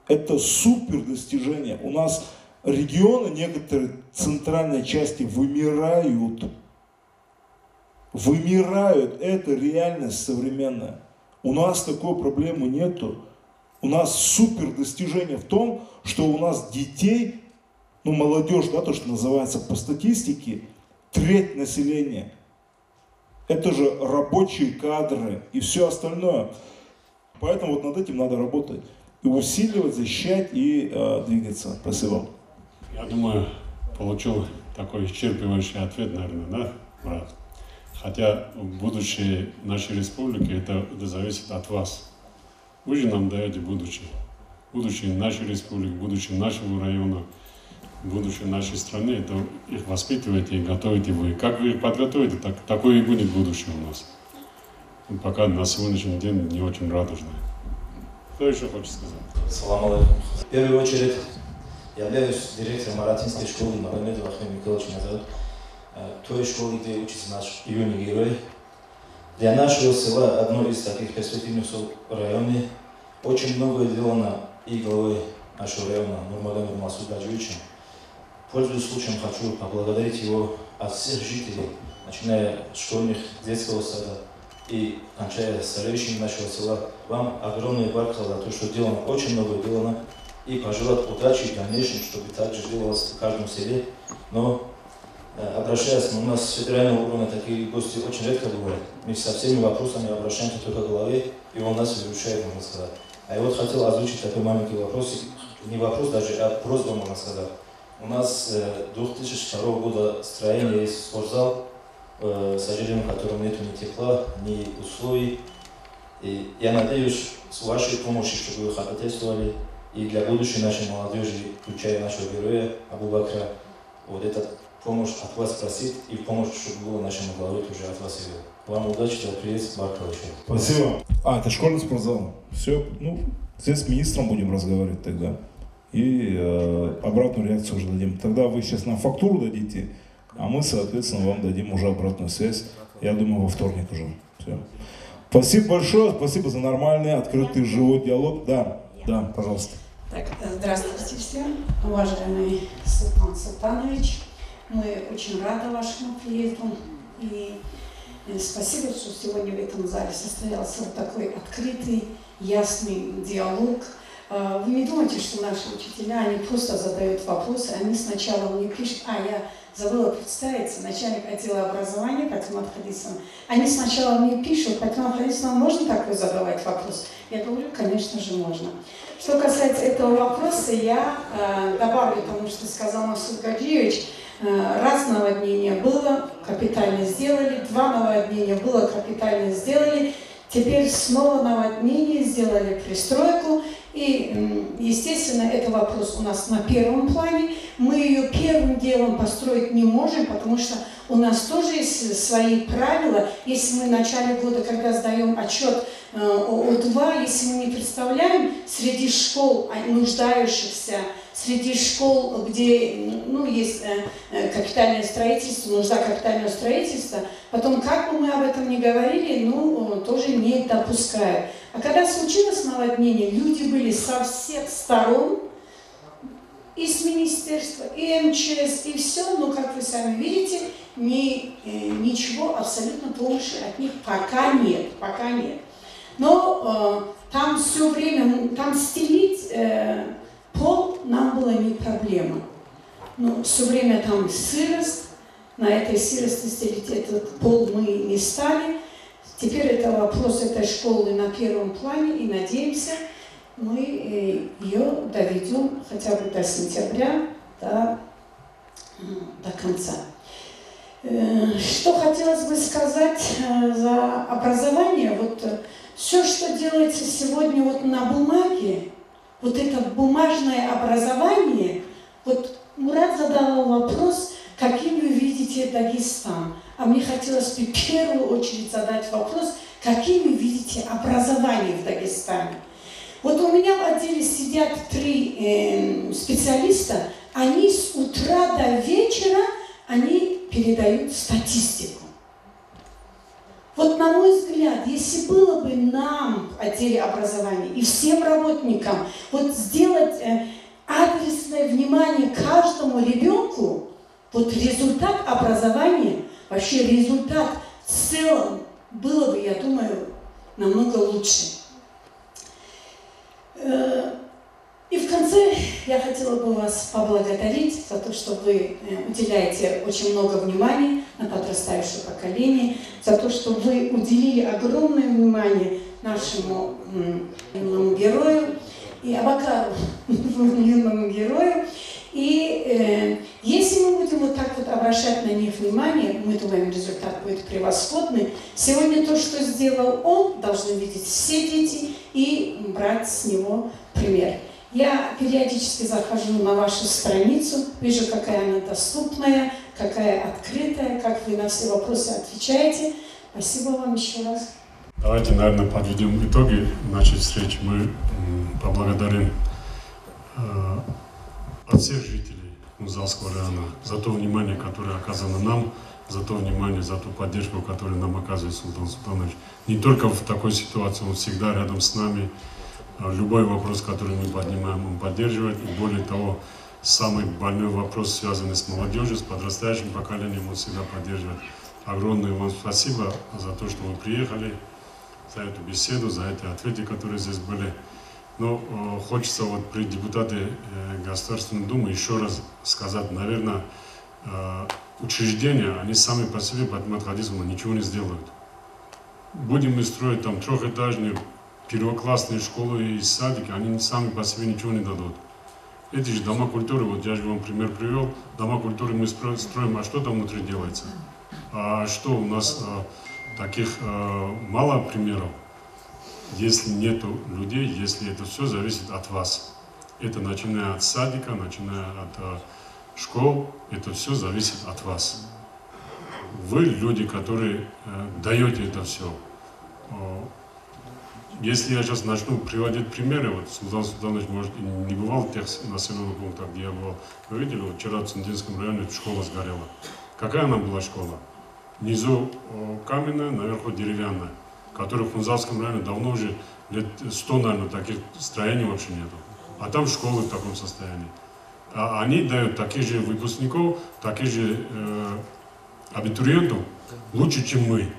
S2: Это супер достижение. У нас регионы, некоторые центральные части вымирают. Вымирают, это реальность современная. У нас такой проблемы нету. У нас супер достижение в том, что у нас детей, молодежь, да, то, что называется по статистике, треть населения. Это же рабочие кадры и все остальное. Поэтому вот над этим надо работать. И усиливать, защищать и двигаться. Спасибо.
S1: Я думаю, получил такой исчерпывающий ответ, наверное, да, брат? Хотя будущее нашей республики, это зависит от вас. Вы же нам даете будущее. Будущее нашей республики, будущее нашего района, будущее нашей страны. Это их воспитываете и готовите вы. Как вы их подготовите, такое и будет будущее у нас. Пока на сегодняшний день не очень радужное. Кто еще хочет сказать?
S7: Салам алейкум. В первую очередь, я являюсь директором Аратинской школы Магомедова Ахмеда Миколаевича меня зовут. той школы, где учится наш юный герой. Для нашего села, одно из таких перспективных районов, очень многое сделано и главой нашего района Нурмагомедом Нурмасу Гаджевичем. Пользуясь случаем, хочу поблагодарить его от всех жителей, начиная с школьных, детского сада и кончая старейшими нашего села. Вам огромный бархат за то, что сделано, очень многое сделано, и пожелать удачи в дальнейшем, чтобы так же делалось в каждом селе. Но обращаясь, у нас с федерального уровня такие гости очень редко бывают. Мы со всеми вопросами обращаемся только к главе, и он нас изучает, можно сказать. А я вот хотел озвучить такой маленький вопрос, не вопрос даже, а просьба, можно сказать. У нас 2002 года строение есть спортзал, к сожалению, в котором нет ни тепла, ни условий. И я надеюсь, с вашей помощью, чтобы вы ходатайствовали и для будущей нашей молодежи, включая нашего героя Абу-Бакра, вот эта помощь от вас просить и помощь, чтобы было нашему главе тоже от вас и вам удачи, приезд, Баркова.
S2: Спасибо. Это школьный спортзал. Все, ну, здесь с министром будем разговаривать тогда. И обратную реакцию уже дадим. Тогда вы сейчас нам фактуру дадите, а мы, соответственно, вам дадим уже обратную связь. Я думаю, во вторник уже. Все. Спасибо большое, спасибо за нормальный, открытый, живой диалог. Да, пожалуйста.
S8: Так, здравствуйте всем, уважаемый Султан Султанович. Мы очень рады вашему приезду. И спасибо, что сегодня в этом зале состоялся вот такой открытый, ясный диалог. Вы не думайте, что наши учителя, они просто задают вопросы, они сначала мне пишут, я забыла представиться, начальник отдела образования Патимат Хадисовна. Они сначала мне пишут, Патимат Хадисовна, можно такой задавать вопрос? Я говорю, конечно же, можно. Что касается этого вопроса, я добавлю тому, что сказал Масуд Гаджиевич. Раз наводнение было, капитально сделали, 2 наводнения было, капитально сделали. Теперь снова наводнение, сделали пристройку. И, естественно, это вопрос у нас на первом плане. Мы ее первым делом построить не можем, потому что у нас тоже есть свои правила. Если мы в начале года, когда сдаем отчет О2, если мы не представляем среди школ нуждающихся, среди школ, где есть капитальное строительство, нужда капитального строительства, потом, как бы мы об этом ни говорили, тоже не допускают. А когда случилось наводнение, люди были со всех сторон, и с министерства, и МЧС, и все, но, как вы сами видите, ничего, абсолютно помощи от них пока нет. Но там все время, там стелить пол нам было не проблема. Но все время там сырость, на этой сырости стелить этот пол мы не стали. Теперь это вопрос этой школы на первом плане, и надеемся, мы ее доведем хотя бы до сентября, до конца. Что хотелось бы сказать за образование, все, что делается сегодня на бумаге, это бумажное образование, Мурат задал вопрос, каким вы видите Дагестан. А мне хотелось бы в первую очередь задать вопрос, каким вы видите образование в Дагестане. У меня в отделе сидят 3 специалиста, они с утра до вечера они передают статистику. На мой взгляд, если было бы нам в отделе образования и всем работникам сделать адресное внимание каждому ребенку, результат образования, вообще результат в целом было бы, я думаю, намного лучше. И в конце я хотела бы вас поблагодарить за то, что вы уделяете очень много внимания на подрастающее поколение, за то, что вы уделили огромное внимание нашему юному герою и Абакару, юному герою. И если мы будем так обращать на них внимание, мы думаем, результат будет превосходный. Сегодня то, что сделал он, должны видеть все дети и брать с него пример. Я периодически захожу на вашу страницу, вижу, какая она доступная, какая открытая, как вы на все вопросы отвечаете. Спасибо вам еще раз.
S1: Давайте, наверное, подведем итоги нашей встречи. Мы поблагодарим от всех жителей Хунзалского района, за то внимание, которое оказано нам, за то внимание, за ту поддержку, которую нам оказывает Султан Султанович. Не только в такой ситуации, он всегда рядом с нами. Любой вопрос, который мы поднимаем, он поддерживает. И более того, самый больной вопрос, связанный с молодежью, с подрастающим поколением, он всегда поддерживает. Огромное вам спасибо за то, что вы приехали, за эту беседу, за эти ответы, которые здесь были. Но хочется вот при депутате Государственной Думы еще раз сказать, наверное, учреждения, они сами по себе по Ахмад-Хадисову ничего не сделают. Будем мы строить там трехэтажные первоклассные школы и садики, они сами по себе ничего не дадут. Эти же дома культуры, вот я же вам пример привел, дома культуры мы строим, а что там внутри делается? А что у нас таких мало примеров? Если нету людей, если это все зависит от вас. Это начиная от садика, начиная от школ, это все зависит от вас. Вы люди, которые даете это все. Если я сейчас начну приводить примеры, вот Султан Султанович, может, и не бывал в тех населенных пунктах, где я был. Вы видели, вот вчера в Цинтинском районе школа сгорела. Какая она была школа? Внизу каменная, наверху деревянная, которая в Хунзалском районе давно уже лет 100, наверное, таких строений вообще нету. А там школы в таком состоянии. А они дают таких же выпускников, таких же абитуриентов лучше, чем мы.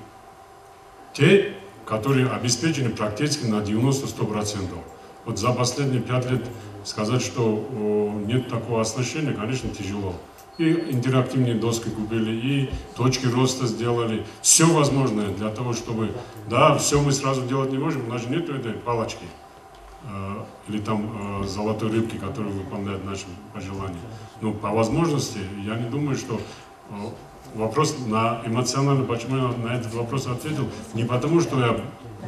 S1: Те, которые обеспечены практически на 90-100%. Вот за последние 5 лет сказать, что нет такого оснащения, конечно, тяжело. И интерактивные доски купили, и точки роста сделали. Все возможное для того, чтобы... Да, все мы сразу делать не можем, у нас же нет этой палочки. Или там золотой рыбки, которая выполняет наши пожелания. Но по возможности, я не думаю, что... Вопрос на эмоционально, почему я на этот вопрос ответил, не потому, что я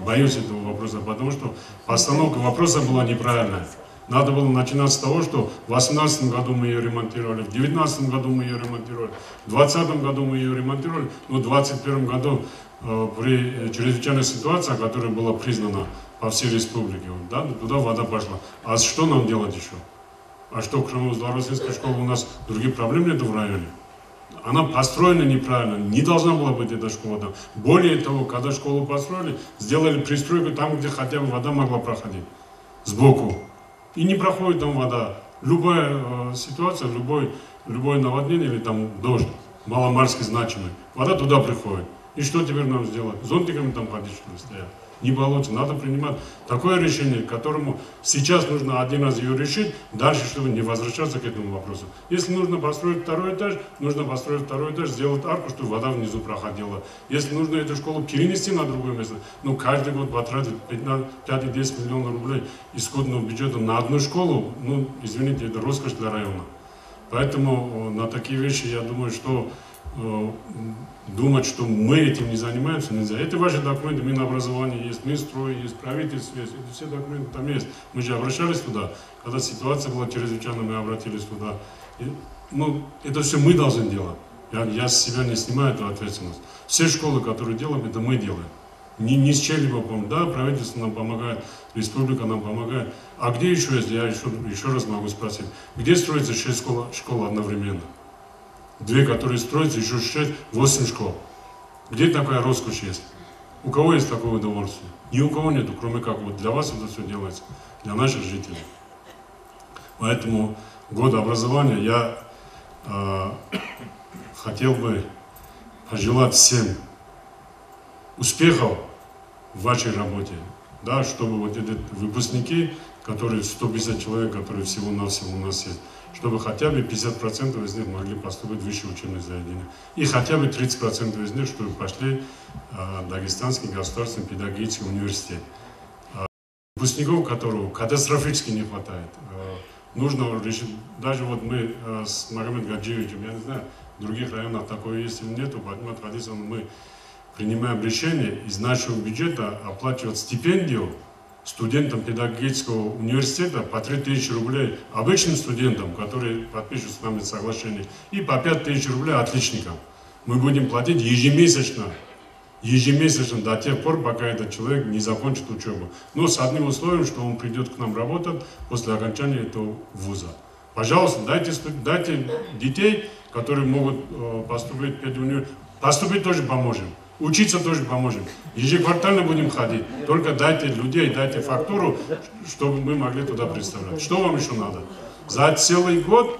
S1: боюсь этого вопроса, а потому что постановка вопроса была неправильная. Надо было начинать с того, что в 2018 году мы ее ремонтировали, в 2019 году мы ее ремонтировали, в 2020 году мы ее ремонтировали, но в 2021 году при чрезвычайной ситуации, которая была признана по всей республике, да, туда вода пошла. А что нам делать еще? А что, кроме Узлоросинской школы, у нас других проблем нет в районе? Она построена неправильно, не должна была быть эта школа там. Более того, когда школу построили, сделали пристройку там, где хотя бы вода могла проходить, сбоку. И не проходит там вода. Любая ситуация, любое наводнение или там дождь, маломальски значимый, вода туда приходит. И что теперь нам сделать? Зонтиками там ходить, что ли, стоят? Не получится. Надо принимать такое решение, к которому сейчас нужно один раз ее решить, дальше, чтобы не возвращаться к этому вопросу. Если нужно построить второй этаж, нужно построить второй этаж, сделать арку, чтобы вода внизу проходила. Если нужно эту школу перенести на другое место, ну, каждый год потратить 5-10 миллионов рублей исходного бюджета на одну школу, ну, извините, это роскошь для района. Поэтому на такие вещи, я думаю, что думать, что мы этим не занимаемся, нельзя. Это ваши документы, Минобразование есть, Минстрой есть, правительство есть, это все документы там есть. Мы же обращались туда, когда ситуация была чрезвычайная, мы обратились туда. И, ну, это все мы должны делать. Я с себя не снимаю эту ответственность. Все школы, которые делаем, это мы делаем. Не с чем-либо помощь. Да, правительство нам помогает, республика нам помогает. А где еще есть? Я еще раз могу спросить. Где строится 6 школ одновременно? 2, которые строятся, еще 6-8 школ. Где такая роскошь есть? У кого есть такое удовольствие? Ни у кого нету, кроме как вот для вас это все делается, для наших жителей. Поэтому год образования я хотел бы пожелать всем успехов в вашей работе, да, чтобы вот эти выпускники, которые 150 человек, которые всего-навсего у нас есть, чтобы хотя бы 50% из них могли поступить в высшее учебное заведение. И хотя бы 30% из них, чтобы пошли в Дагестанский государственный педагогический университет. Выпускников которого катастрофически не хватает. Нужно решить, даже вот мы с Магомедом Гаджиевичем, я не знаю, в других районах такое есть или нет, в Ахмад-Хадисову мы принимаем решение из нашего бюджета оплачивать стипендию студентам педагогического университета по 3000 рублей обычным студентам, которые подпишут с нами соглашение, и по 5000 рублей отличникам. Мы будем платить ежемесячно до тех пор, пока этот человек не закончит учебу. Но с одним условием, что он придет к нам работать после окончания этого вуза. Пожалуйста, дайте детей, которые могут поступить в педуниверситет. Поступить тоже поможем. Учиться тоже поможем. Ежеквартально будем ходить. Только дайте людей, дайте фактуру, чтобы мы могли туда представлять. Что вам еще надо? За целый год,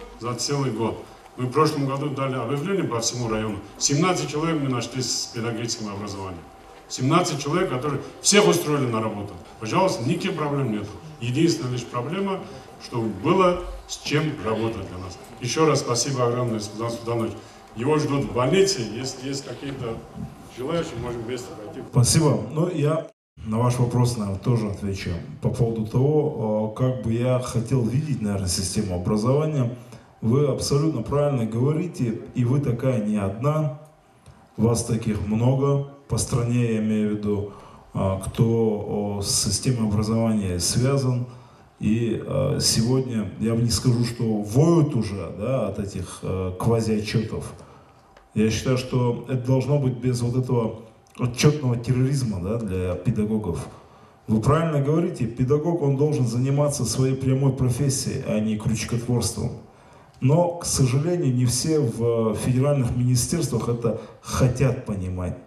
S1: мы в прошлом году дали объявление по всему району. 17 человек мы нашли с педагогическим образованием. 17 человек, которые всех устроили на работу. Пожалуйста, никаких проблем нет. Единственная лишь проблема, чтобы было с чем работать для нас. Еще раз спасибо огромное, Султан Султанович. Его ждут в больнице. Если есть какие-то желающие, можем вместе пойти.
S2: Спасибо. Ну, я на ваш вопрос, наверное, тоже отвечу. По поводу того, как бы я хотел видеть, наверное, систему образования. Вы абсолютно правильно говорите, и вы такая не одна. Вас таких много по стране, я имею в виду, кто с системой образования связан. И сегодня, я не скажу, что воют уже, да, от этих квазиотчетов. Я считаю, что это должно быть без вот этого отчетного терроризма, да, для педагогов. Вы правильно говорите, педагог, он должен заниматься своей прямой профессией, а не крючкотворством. Но, к сожалению, не все в федеральных министерствах это хотят понимать.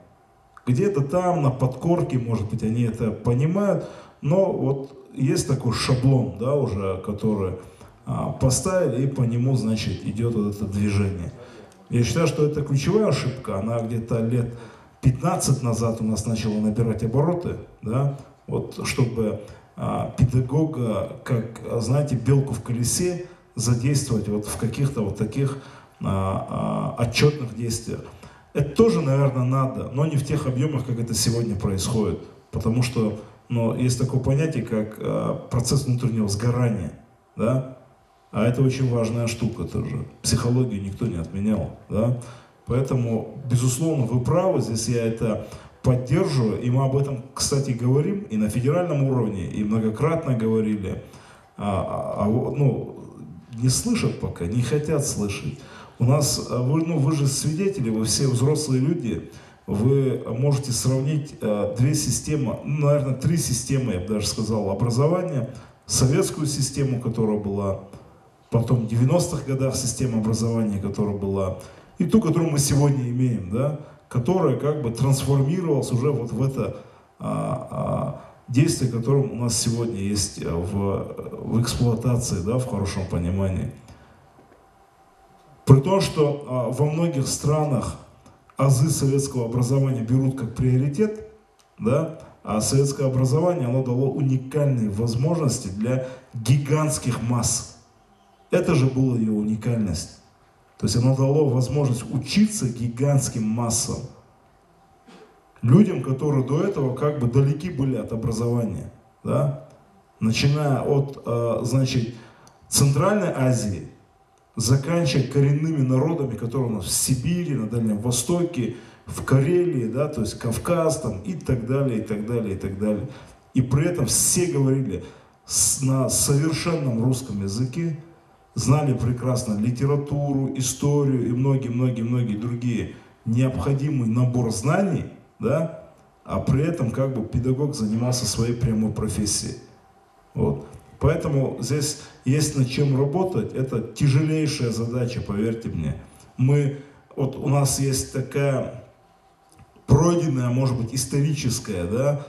S2: Где-то там, на подкорке, может быть, они это понимают, но вот есть такой шаблон, да, уже, который поставили, и по нему, значит, идет вот это движение. Я считаю, что это ключевая ошибка, она где-то лет 15 назад у нас начала набирать обороты, да, вот, чтобы педагога, как, знаете, белку в колесе, задействовать вот в каких-то вот таких отчетных действиях. Это тоже, наверное, надо, но не в тех объемах, как это сегодня происходит. Потому что есть такое понятие, как процесс внутреннего сгорания. Да? А это очень важная штука тоже. Психологию никто не отменял. Да? Поэтому, безусловно, вы правы, здесь я это поддерживаю. И мы об этом, кстати, говорим и на федеральном уровне, и многократно говорили. Не слышат пока, не хотят слышать. У нас, вы же свидетели, вы все взрослые люди, вы можете сравнить две системы, наверное, три системы, я бы даже сказал, образования. Советскую систему, которая была, потом в 90-х годах система образования, которая была, и ту, которую мы сегодня имеем, да, которая как бы трансформировалась уже вот в это действие, которое у нас сегодня есть в эксплуатации, да, в хорошем понимании. При том, что во многих странах азы советского образования берут как приоритет, да, а советское образование, оно дало уникальные возможности для гигантских масс. Это же была ее уникальность. То есть оно дало возможность учиться гигантским массам. Людям, которые до этого как бы далеки были от образования, да? Начиная от, значит, Центральной Азии, заканчивая коренными народами, которые у нас в Сибири, на Дальнем Востоке, в Карелии, да, то есть Кавказ там, и так далее, и так далее, и так далее. И при этом все говорили на совершенном русском языке, знали прекрасно литературу, историю и многие другие необходимый набор знаний, да, а при этом как бы педагог занимался своей прямой профессией. Вот. Поэтому здесь есть над чем работать. Это тяжелейшая задача, поверьте мне. Вот у нас есть такая пройденная, может быть, историческая, да,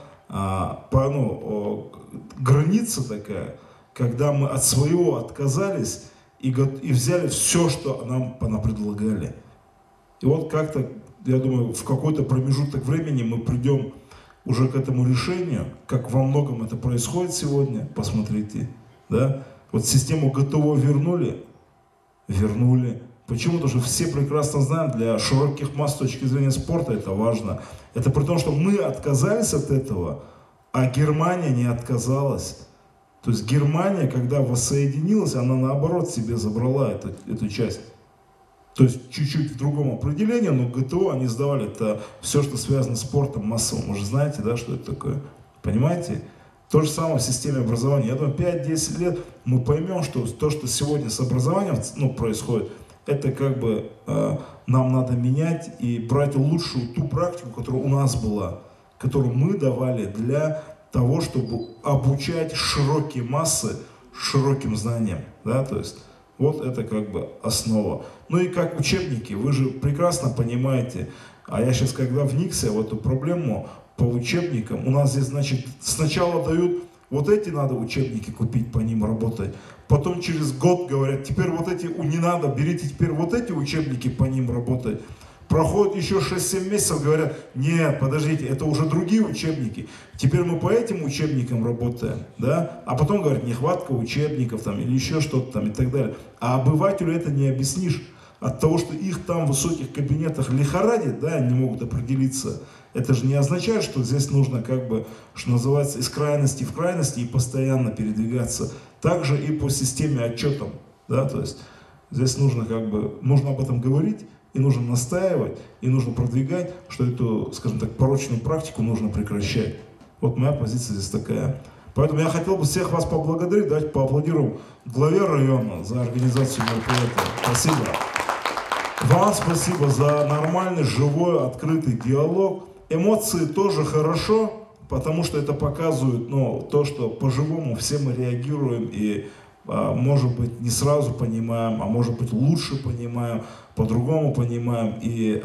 S2: граница такая, когда мы от своего отказались и взяли все, что нам предлагали. И вот как-то, я думаю, в какой-то промежуток времени мы придем уже к этому решению, как во многом это происходит сегодня, посмотрите, да, вот систему ГТО вернули. Почему? Потому что все прекрасно знаем, для широких масс с точки зрения спорта это важно. Это при том, что мы отказались от этого, а Германия не отказалась. То есть Германия, когда воссоединилась, она наоборот себе забрала эту часть. То есть чуть-чуть в другом определении, но ГТО они сдавали, это все, что связано с спортом массовым. Вы же знаете, да, что это такое? Понимаете? То же самое в системе образования. Я думаю, 5-10 лет мы поймем, что то, что сегодня с образованием происходит, это как бы нам надо менять и брать лучшую ту практику, которая у нас была, которую мы давали для того, чтобы обучать широкие массы широким знаниям. Да? То есть Вот это как бы основа. Ну и как учебники, вы же прекрасно понимаете, а я сейчас когда вникся в эту проблему по учебникам, у нас здесь, значит, сначала дают вот эти надо учебники купить, по ним работать. Потом через год говорят, теперь вот эти не надо, берите теперь вот эти учебники, по ним работать. Проходит еще 6-7 месяцев, говорят, нет, подождите, это уже другие учебники. Теперь мы по этим учебникам работаем, да? А потом говорят, нехватка учебников там, или еще что-то там и так далее. А обывателю это не объяснишь. От того, что их там в высоких кабинетах лихорадит, да, они не могут определиться. Это же не означает, что здесь нужно, как бы, что называется, из крайности в крайности и постоянно передвигаться. Также и по системе отчетов, да, то есть здесь нужно, как бы, нужно об этом говорить, и нужно настаивать, и нужно продвигать, что эту, скажем так, порочную практику нужно прекращать. Вот моя позиция здесь такая. Поэтому я хотел бы всех вас поблагодарить, давайте поаплодируем главе района за организацию мероприятия. Спасибо. Вам спасибо за нормальный, живой, открытый диалог. Эмоции тоже хорошо, потому что это показывает, ну, то, что по-живому все мы реагируем и, может быть, не сразу понимаем, а может быть, лучше понимаем, по-другому понимаем и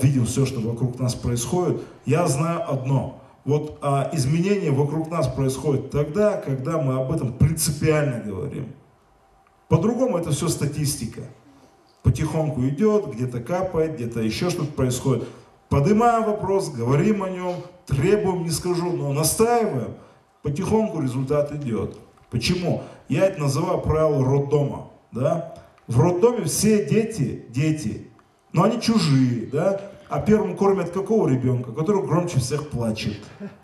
S2: видим все, что вокруг нас происходит. Я знаю одно. Вот изменения вокруг нас происходят тогда, когда мы об этом принципиально говорим. По-другому это все статистика. Потихоньку идет, где-то капает, где-то еще что-то происходит. Поднимаем вопрос, говорим о нем, требуем, не скажу, но настаиваем. Потихоньку результат идет. Почему? Я это называю правило роддома. Да? В роддоме все дети, но они чужие, да? А первым кормят какого ребенка? Который громче всех плачет.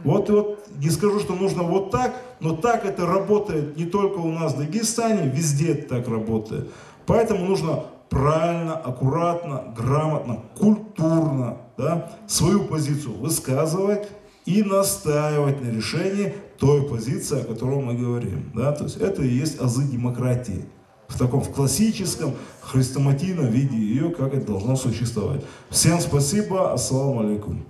S2: Вот не скажу, что нужно вот так, но так это работает не только у нас в Дагестане, везде это так работает. Поэтому нужно правильно, аккуратно, грамотно, культурно, да, свою позицию высказывать и настаивать на решении той позиции, о которой мы говорим. Да? То есть это и есть азы демократии. В таком в классическом, хрестоматийном виде ее, как это должно существовать. Всем спасибо. Ассаламу алейкум.